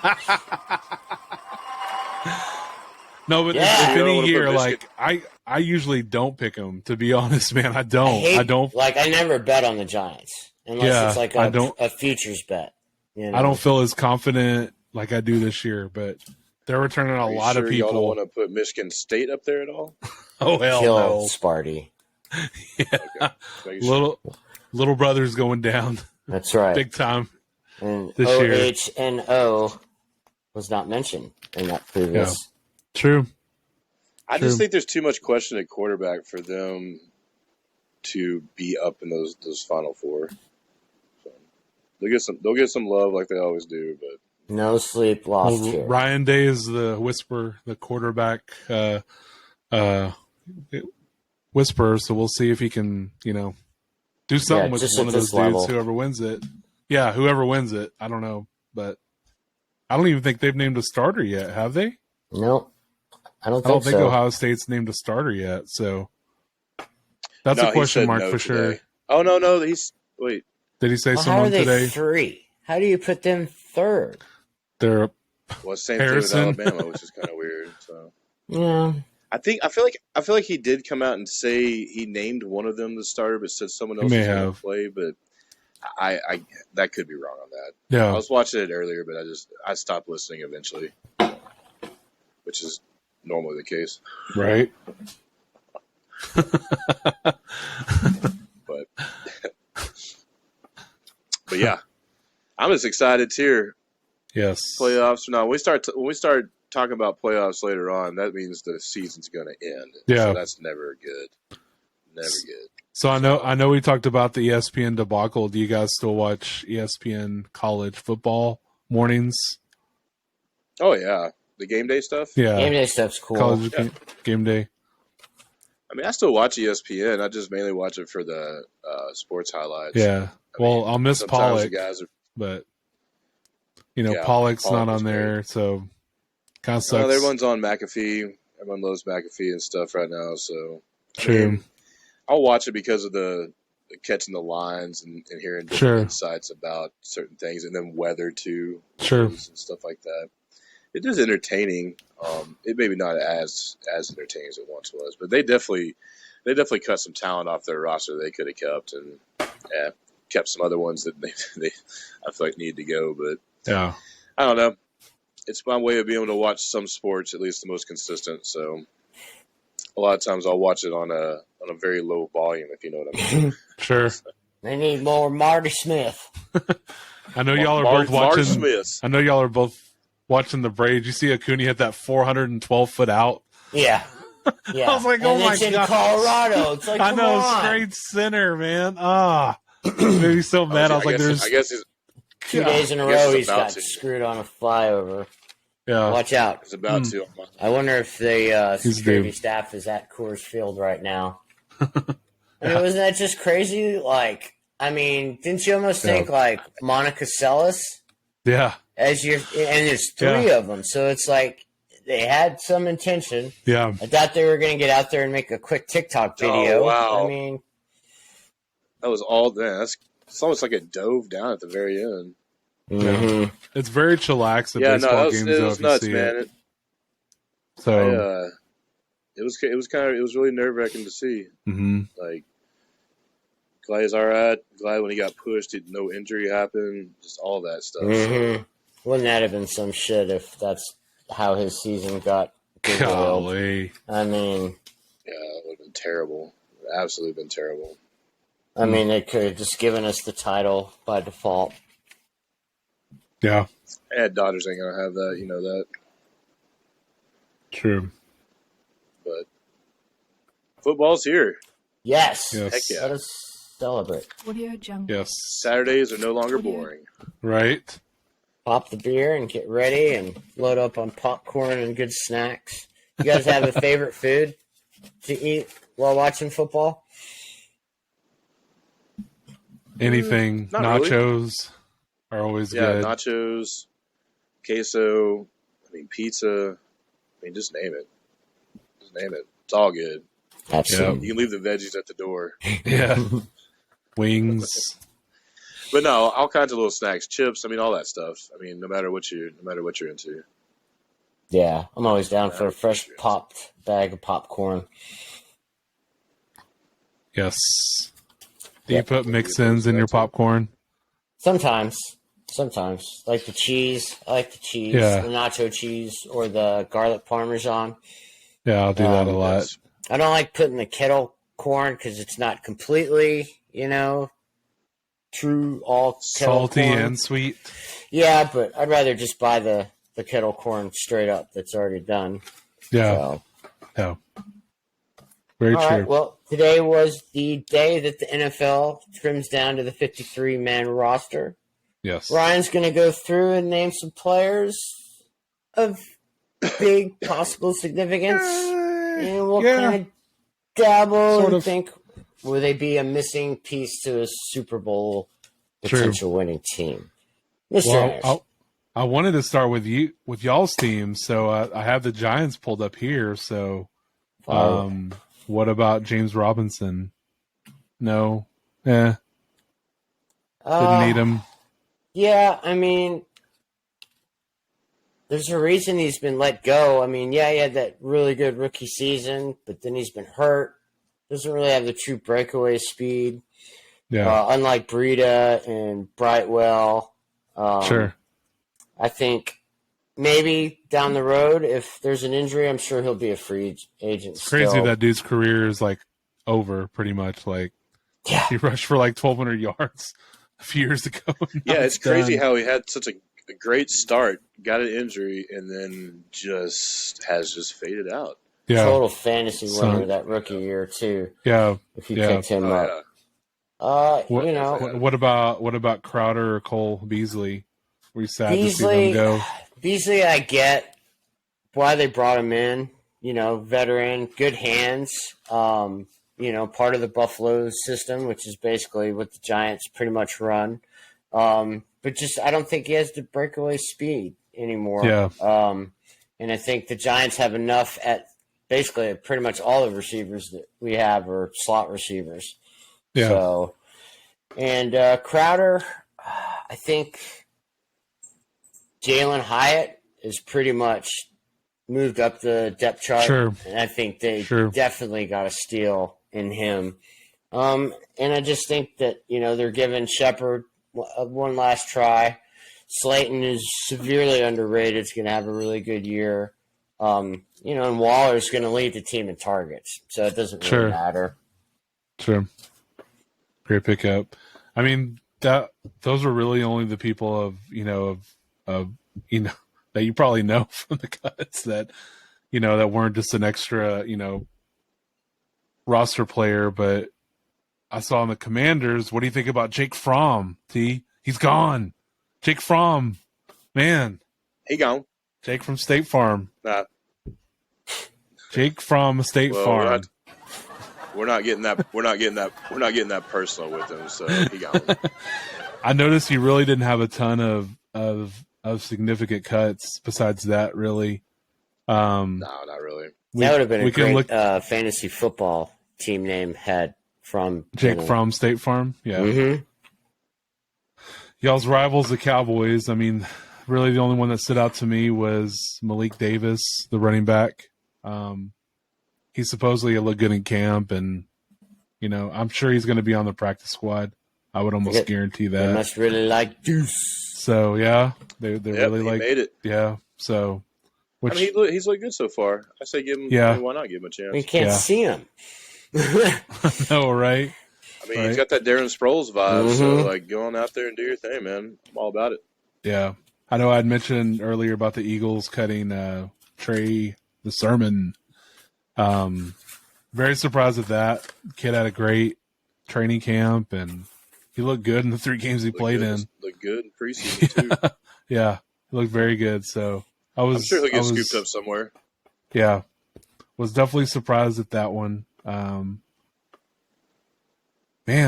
No, but Yeah. if You don't any wanna put year, Michigan- like I usually don't pick them. To be honest, man, I I don't. hate, I don't. like, I never bet on the Giants unless Yeah, it's like I don't. a futures bet. You know? I don't feel as confident like I do this year, but they're returning a Are you lot sure of y'all don't people. want to put Michigan State up there at all? Oh hell Kill no! Sparty. Yeah. Making sure. Little brother's going down That's right. big time. And this year. OHNO was not mentioned in that previous. True. I just think there's too much question at quarterback for them to be up in those Final Four. So they'll get some love like they always do, but No sleep lost here. Ryan Day is the quarterback whisperer. So we'll see if he can, do something with just one at of those this level. dudes. Whoever wins it, whoever wins it. I don't know, but I don't even think they've named a starter yet. Have they? Nope. I don't I don't think so. Ohio State's named a starter yet. So that's no, a question mark no for today. sure. Oh no, wait. Did he say Well, how someone are they today? 3? How do you put them third? They're Well, same Harrison. thing with Alabama, which is kind of weird. So Yeah. I feel like he did come out and say he named one of them the starter, but said someone else may was going to have. play. But I that could be wrong on that. Yeah. I was watching it earlier, but I stopped listening eventually, which is normally the case. Right. But yeah, I'm just excited here. Yes. Playoffs or not? When we start talking about playoffs later on, that means the season's going to end. Yeah. So that's never good. Never good. So I know we talked about the ESPN debacle. Do you guys still watch ESPN college football mornings? Oh yeah, the game day stuff. Yeah. Game day stuff's cool. College game day. I mean, I still watch ESPN. I just mainly watch it for the sports highlights. Yeah. Well, I'll miss sometimes Pollock, the guys are. but Yeah, Pollock's Pollock not was on there, so kind of No, sucks. everyone's on McAfee. Everyone loves McAfee and stuff right now. So True. I mean, I'll watch it because of the catching the lines and hearing different Sure. insights about certain things, and then weather too, Sure. and stuff like that. It is entertaining. It maybe not as entertaining as it once was, but they definitely cut some talent off their roster they could have kept, and kept some other ones that they I feel like need to go. But Yeah. I don't know. It's my way of being able to watch some sports, at least the most consistent. So a lot of times I'll watch it on a very low volume, if you know what I mean. Sure. They need more Marty Smith. I know y'all are both Mark watching. Smith. I know y'all are both watching the Braves. You see Acuna hit that 412-foot out. Yeah. Yeah. I was like, and oh my it's in gosh. Colorado. It's like, I come know, on. straight center, man. Made me so mad. I was like, "There's." I guess he's 2 days in a I guess row, he's he's about got to. screwed on a flyover. Yeah. Watch out. about to. I wonder if the He's security due. staff is at Coors Field right now. I mean, wasn't that just crazy? Like, I mean, didn't you almost think like Monica Seles Yeah. as your? And there's 3 of them, so it's like they had some intention. Yeah. I thought they were going to get out there and make a quick TikTok video. Oh, wow. I mean, That was all. Man, it's almost like it dove down at the very end. mhm. It's very chillax at Yeah, baseball no, games, it though, was if you nuts, see man. it. So, It was really nerve wracking to see. mhm. Like, glad he's all right. Glad when he got pushed, no injury happened. Just all that stuff. Mhm. Wouldn't that have been some shit if that's how his season got derailed? Golly. I mean, Yeah, it would have been terrible. Absolutely been terrible. they could have just given us the title by default. Yeah. And Dodgers ain't gonna have that. You know that. True. But football's here. Yes. Yes. Heck yeah. Let us celebrate. Audio Jungle. Yes. Saturdays are no longer boring. Right. Pop the beer and get ready and load up on popcorn and good snacks. You guys have a favorite food to eat while watching football? Anything. Not really. Nachos are always Yeah, good. nachos, queso. I mean, pizza. I mean, just name it. Just name it. It's all good. Absolutely. You can leave the veggies at the door. Yeah. Wings. But no, all kinds of little snacks, chips. I mean, all that stuff. I mean, no matter what you're into. Yeah, I'm always down No for matter a what fresh you're into. popped bag of popcorn. Yes. Do you Yep. put Wouldn't be opposed mix-ins to in that your too. popcorn? Sometimes. Like the cheese. I like the cheese, the Yeah. nacho cheese, or the garlic parmesan. Yeah, I'll do that a Um, lot. Yes. I don't like putting the kettle corn because it's not completely, true all kettle Salty corn. and sweet. Yeah, but I'd rather just buy the kettle corn straight up that's already done. Yeah. So, Yeah. Very all right. true. Well, today was the day that the NFL trims down to the 53-man roster. Yes. Ryan's going to go through and name some players of big possible significance, and we'll kind of dabble Sort and of. think, will they be a missing piece to a Super Bowl True. potential winning team? Mr. Well, Harris. I wanted to start with y'all's team, so I have the Giants pulled up here. So, what about James Robinson? No, didn't need him. Yeah, I mean, there's a reason he's been let go. I mean, yeah, he had that really good rookie season, but then he's been hurt. Doesn't really have the true breakaway speed. Yeah, Unlike Breida and Brightwell. sure. I think maybe down the road, if there's an injury, I'm sure he'll be a free agent. It's crazy still. that dude's career is like over pretty much. Like Yeah, he rushed for like 1,200 yards a few years ago. Yeah, it's crazy done. how he had such a great start, got an injury, and then has faded out. Yeah, total fantasy So- winner that rookie year too. yeah. If you Yeah. picked him Oh, up, yeah. What about Crowder or Cole Beasley? Were you sad to see Beasley. them go? Beasley, I get why they brought him in. Veteran, good hands. Part of the Buffalo system, which is basically what the Giants pretty much run. But just I don't think he has the breakaway speed anymore. Yeah. And I think the Giants have enough at basically pretty much all the receivers that we have are slot receivers. Yeah. So, and Crowder, I think Jalen Hyatt is pretty much moved up the depth chart. Sure. And I think they Sure. definitely got a steal in him. And I just think that, they're giving Shepard one last try. Slayton is severely underrated. It's going to have a really good year. And Waller's going to lead the team in targets. So it doesn't really Sure. matter. Sure. Great pickup. I mean, those are really only the people of that you probably know from the cuts that weren't just an extra, roster player. But I saw in the Commanders, what do you think about Jake Fromm? T? He's gone. Jake Fromm. Man. He gone. Jake from State Farm. Nah. Jake from State Farm. We're not getting that. We're not getting that personal with him. So he gone. I noticed you really didn't have a ton of significant cuts besides that, really. No, not really. That would have been a great look, fantasy football team name had from Jake from State Farm. Yeah. Mm-hmm. Y'all's rivals, the Cowboys. I mean, really the only one that stood out to me was Malik Davis, the running back. He supposedly looked good in camp, and, I'm sure he's going to be on the practice squad. I would almost guarantee that. They must really like Deuce. So, yeah, they really he made it. Yeah, so. I mean, he's looked good so far. I say give him. Yeah. I mean, why not give him a chance? We can't see him. No, right? I mean, he's got that Darren Sproles vibe. Mm-hmm. So, go on out there and do your thing, man. I'm all about it. Yeah. I know I'd mentioned earlier about the Eagles cutting Trey the Sermon. Very surprised at that. Kid had a great training camp, and he looked good in the 3 games he played in. Looked good in preseason, too. Yeah, he looked very good. So I'm sure he'll get scooped up somewhere. Yeah, was definitely surprised at that one. Man,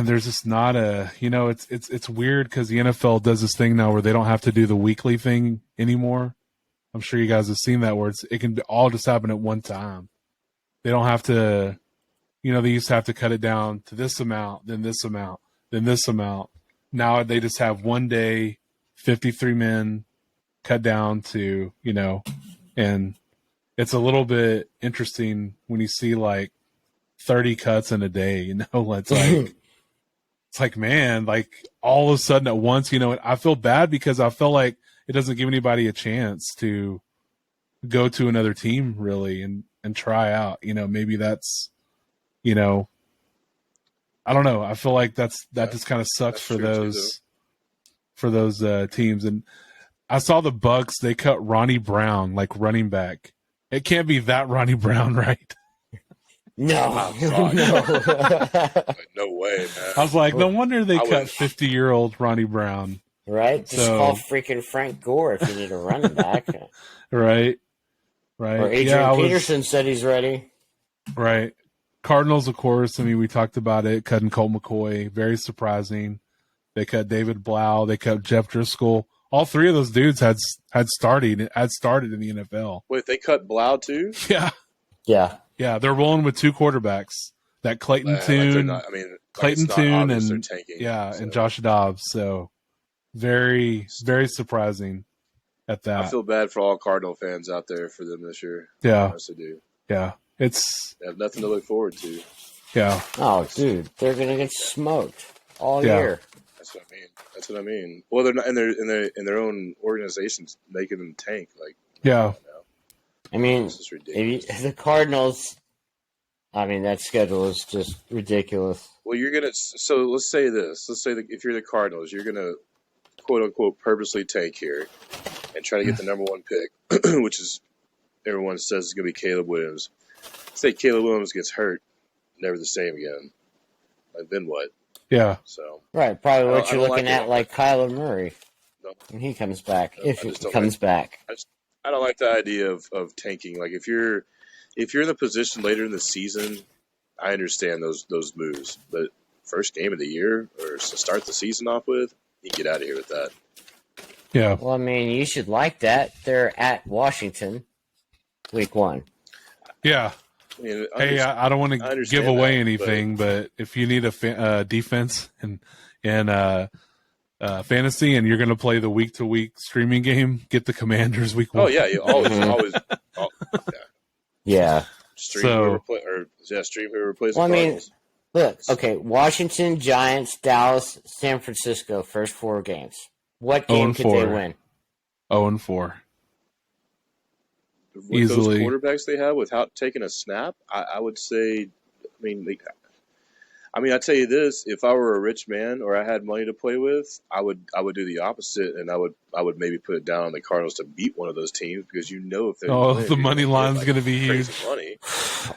there's just not a, it's weird because the NFL does this thing now where they don't have to do the weekly thing anymore. I'm sure you guys have seen that where it can all just happen at one time. They don't have to, they used to have to cut it down to this amount, then this amount, then this amount. now they just have one day, 53 men cut down to, and it's a little bit interesting when you see like 30 cuts in a day, it's like, man, like all of a sudden at once, I feel bad because I feel like it doesn't give anybody a chance to go to another team really and try out, maybe that's, I don't know. I feel like that just kind of sucks for those teams. And I saw the Bucks, they cut Ronnie Brown, like running back. It can't be that Ronnie Brown, right? No. No. No way, man. I was like, no wonder they cut 50-year-old Ronnie Brown. Right? Just call freaking Frank Gore if you need a running back. Right. Or Adrian Peterson said he's ready. Right. Cardinals, of course. I mean, we talked about it. Cutting Colt McCoy. Very surprising. They cut David Blau. They cut Jeff Driscoll. All three of those dudes had started in the NFL. Wait, they cut Blau too? Yeah. Yeah. Yeah, they're rolling with two quarterbacks. That Clayton Tune, and and Josh Dobbs. So very, very surprising at that. I feel bad for all Cardinal fans out there for them this year. Yeah, I honestly do. Yeah, they have nothing to look forward to. Yeah. Oh, dude, they're gonna get smoked all year. That's what I mean. Well, they're not in their own organizations making them tank. Like, yeah. I mean, the Cardinals. I mean, that schedule is just ridiculous. Well, so let's say this. Let's say that if you're the Cardinals, you're gonna quote unquote purposely tank here and try to get the number one pick, which is everyone says is gonna be Caleb Williams. Say Caleb Williams gets hurt, never the same again. Like, then what? Yeah. So right, probably what you're looking at, like Kyler Murray when he comes back, if he comes back. I don't like the idea of tanking. Like if you're in the position later in the season, I understand those moves. But first game of the year or to start the season off with, you get out of here with that. Yeah. Well, I mean, you should like that. They're at Washington, week 1. Yeah. I mean, I don't want to give away anything, but if you need a defense and fantasy, and you're going to play the week-to-week streaming game, get the Commanders week 1. Oh yeah, you always. Yeah. Stream whoever plays the Cardinals. I mean, look, okay, Washington, Giants, Dallas, San Francisco, first 4 games. What game could they win? 0-4. With Easily. Those quarterbacks they have without taking a snap, I would say, I tell you this: if I were a rich man or I had money to play with, I would do the opposite, and I would maybe put it down on the Cardinals to beat one of those teams because if they the money line's going to be huge. Money.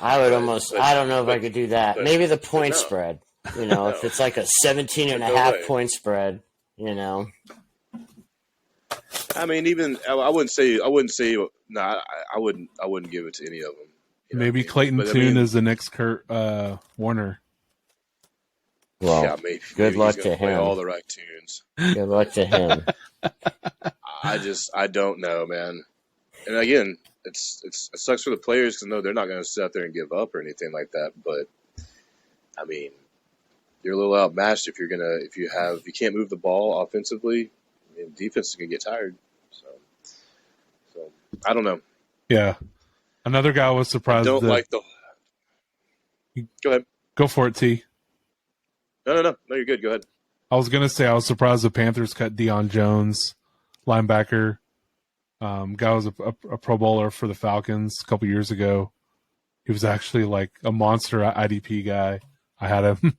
I would I don't know if I could do that. Maybe the point spread. If it's like a 17.5 point spread. I mean, even I wouldn't say. No, I wouldn't give it to any of them. Maybe Clayton Tune is the next Kurt Warner. Well, yeah, maybe. Good luck to play him. All the right tunes. Good luck to him. I don't know, man. And again, it sucks for the players to know they're not going to sit out there and give up or anything like that. But I mean, you're a little outmatched if you can't move the ball offensively. Defense is going to get tired. So I don't know. Yeah. Another guy was surprised. Go ahead. Go for it, T. No, you're good. Go ahead. I was going to say I was surprised the Panthers cut Deion Jones, linebacker. Guy was a Pro Bowler for the Falcons a couple years ago. He was actually like a monster IDP guy. I had him,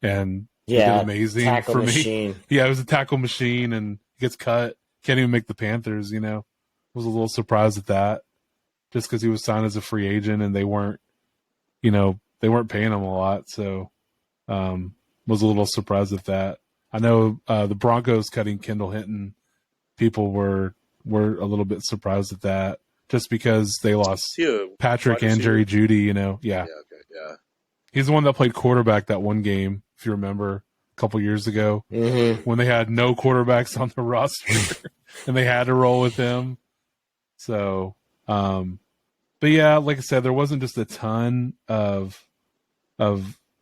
and he did amazing for me. Yeah, it was a tackle machine, and he gets cut. Can't even make the Panthers. Was a little surprised at that, just because he was signed as a free agent, and they weren't paying him a lot. So, was a little surprised at that. I know the Broncos cutting Kendall Hinton. People were a little bit surprised at that, just because they lost Patrick and Jerry Jeudy. Yeah. Yeah. Okay. Yeah. He's the one that played quarterback that one game, if you remember, a couple years ago, when they had no quarterbacks on the roster and they had to roll with him. So, but yeah, like I said, there wasn't just a ton of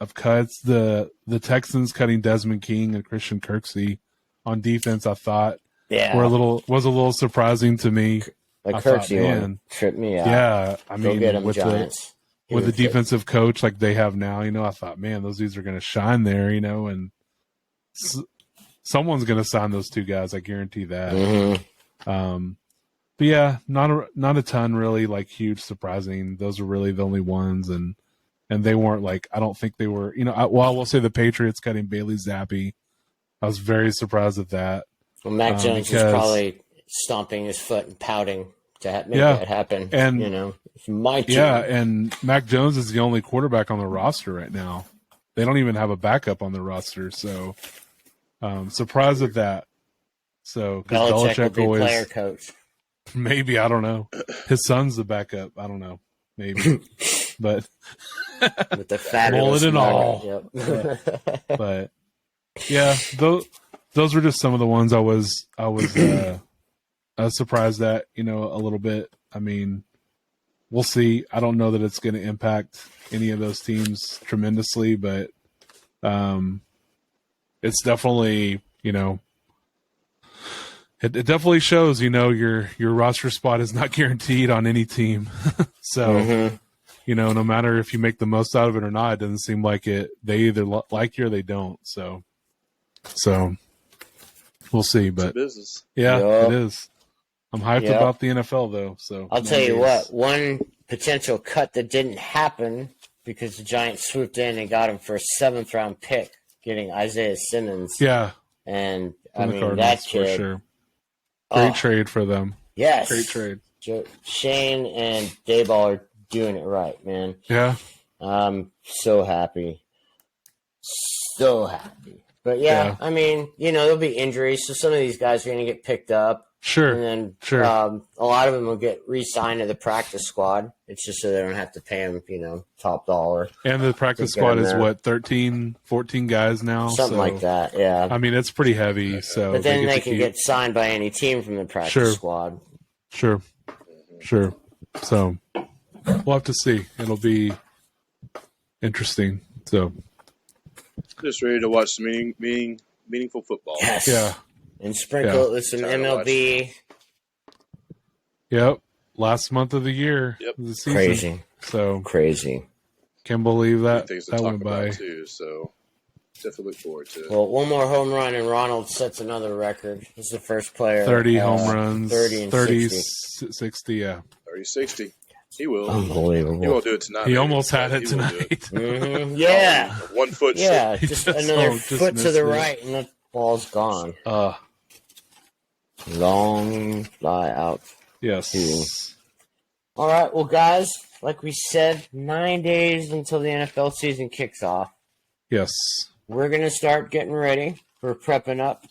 of cuts. The Texans cutting Desmond King and Christian Kirksey on defense, I thought was a little surprising to me. Like I thought, Kirksey one tripped me out. Yeah, I Go mean, get him, with Giants. with the defensive coach like they have now, I thought, man, those dudes are going to shine there, and someone's going to sign those two guys. I guarantee that. Mm-hmm. But yeah, not a ton really like huge surprising. Those are really the only ones, and they weren't like, I don't think they were. I will say the Patriots cutting Bailey Zappi. I was very surprised at that. Well, Mac Jones is probably stomping his foot and pouting to make that happen. And it's my team. Yeah, and Mac Jones is the only quarterback on the roster right now. They don't even have a backup on the roster, so surprised at that. So because Belichick will be player coach. Maybe, I don't know. His son's the backup. I don't know. Maybe, but with the fabulous mullet and all. Yep. But yeah, those were just some of the ones I was surprised at. A little bit. I mean, we'll see. I don't know that it's going to impact any of those teams tremendously, but it's definitely It definitely shows, your roster spot is not guaranteed on any team. So, no matter if you make the most out of it or not, it doesn't seem like it. They either like you or they don't. So we'll see. But business. Yeah, it is. I'm hyped about the NFL though. So I'll tell you what, one potential cut that didn't happen because the Giants swooped in and got him for a 7th round pick, getting Isaiah Simmons. Yeah, and I mean that kid. For sure. Great trade for them. Yes. Great trade. Shane and Dayball are doing it right, man. Yeah. I'm so happy. So happy. But yeah, I mean, there'll be injuries, so some of these guys are going to get picked up. Sure. And then a lot of them will get re-signed to the practice squad. It's just so they don't have to pay them, top dollar. And the practice squad is what, 13, 14 guys now? Something like that, yeah. I mean, it's pretty heavy. So, but then they can get signed by any team from the practice squad. Sure. So we'll have to see. It'll be interesting. So just ready to watch some meaningful football. Yes. Yeah. And sprinkle it with some MLB. Yep. Last month of the year. Yep. The season. Crazy. So crazy. Can't believe that things to that talk went by. about too, so definitely look forward to it. Well, one more home run and Ronald sets another record. He's the first player. 30 home runs. 30 and 60, yeah. 30-60. He will. Unbelievable. He won't do it tonight. He almost had it tonight. Mm-hmm. Yeah. 1 foot. Yeah, short. just another foot to the right, and the ball's gone. Long fly out. Yes. All right, well, guys, like we said, 9 days until the NFL season kicks off. Yes. We're going to start getting ready. We're prepping up,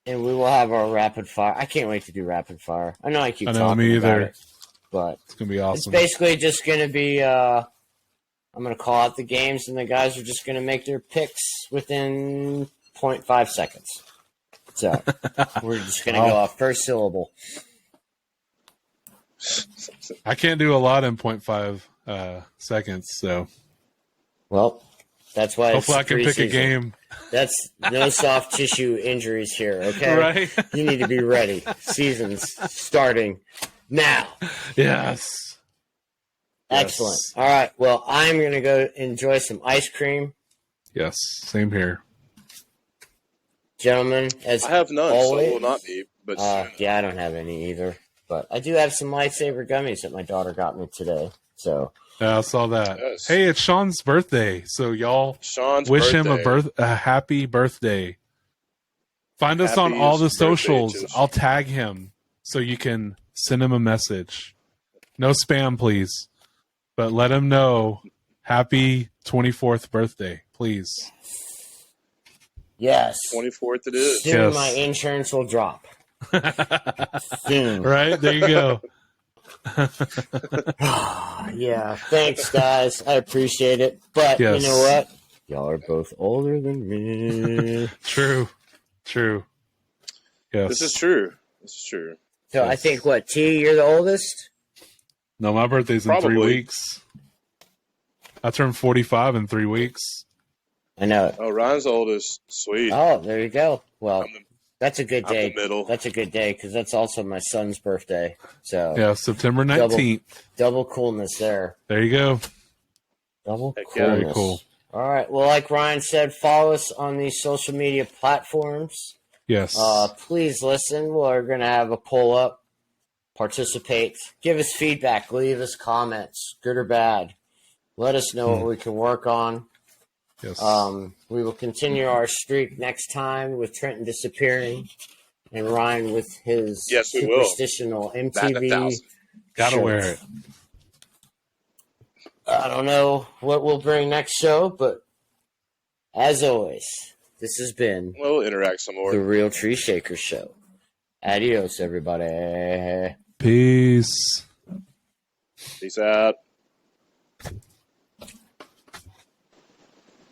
and we will have our rapid fire. I can't wait to do rapid fire. I know I keep talking about it, but it's going to be awesome. It's basically just going to be I'm going to call out the games, and the guys are just going to make their picks within 0.5 seconds. So we're just going to go off first syllable. I can't do a lot in 0.5 seconds, so. Well, that's why hopefully I can pick a game. That's no soft tissue injuries here, okay? Right. You need to be ready. Season's starting now. Yes. Excellent. Yes. All right. Well, I'm going to go enjoy some ice cream. Yes. Same here. Gentlemen, as I have none, always, so will not be. But yeah, I don't have any either. But I do have some Lifesaver gummies that my daughter got me today. So yeah, I saw that. Yes. Hey, it's Sean's birthday, so y'all wish him a happy birthday. Find us on all the socials. I'll tag him so you can send him a message. No spam, please, but let him know happy 24th birthday, please. Yes, 24th it is. Soon my insurance will drop. Soon. Right? There you go. Yeah. Thanks, guys. I appreciate it. But you know what? Y'all are both older than me. True. Yes. This is true. So yes. I think, T, you're the oldest? No, my birthday's in 3 weeks. I turned 45 in 3 weeks. I know it. Oh, Ryan's the oldest. Sweet. Oh, there you go. Well, I'm the, that's a good I'm the day. middle. That's a good day because that's also my son's birthday. So Yeah, September 19th. double coolness there. There you go. Double Heck yeah. coolness. Very cool. All right. Well, like Ryan said, follow us on these social media platforms. Yes. Please listen. We're going to have a poll up. Participate. Give us feedback. Leave us comments, good or bad. Let us know what we can work on. Yes. We will continue our streak next time with Trenton disappearing and Ryan with his Yes, we will. superstitional Batting MTV 1,000. Gotta shirt. wear it. I don't know what we'll bring next show, but as always, this has been We'll interact some more. the Real Tree Shaker Show. Adios, everybody. Peace. Peace out.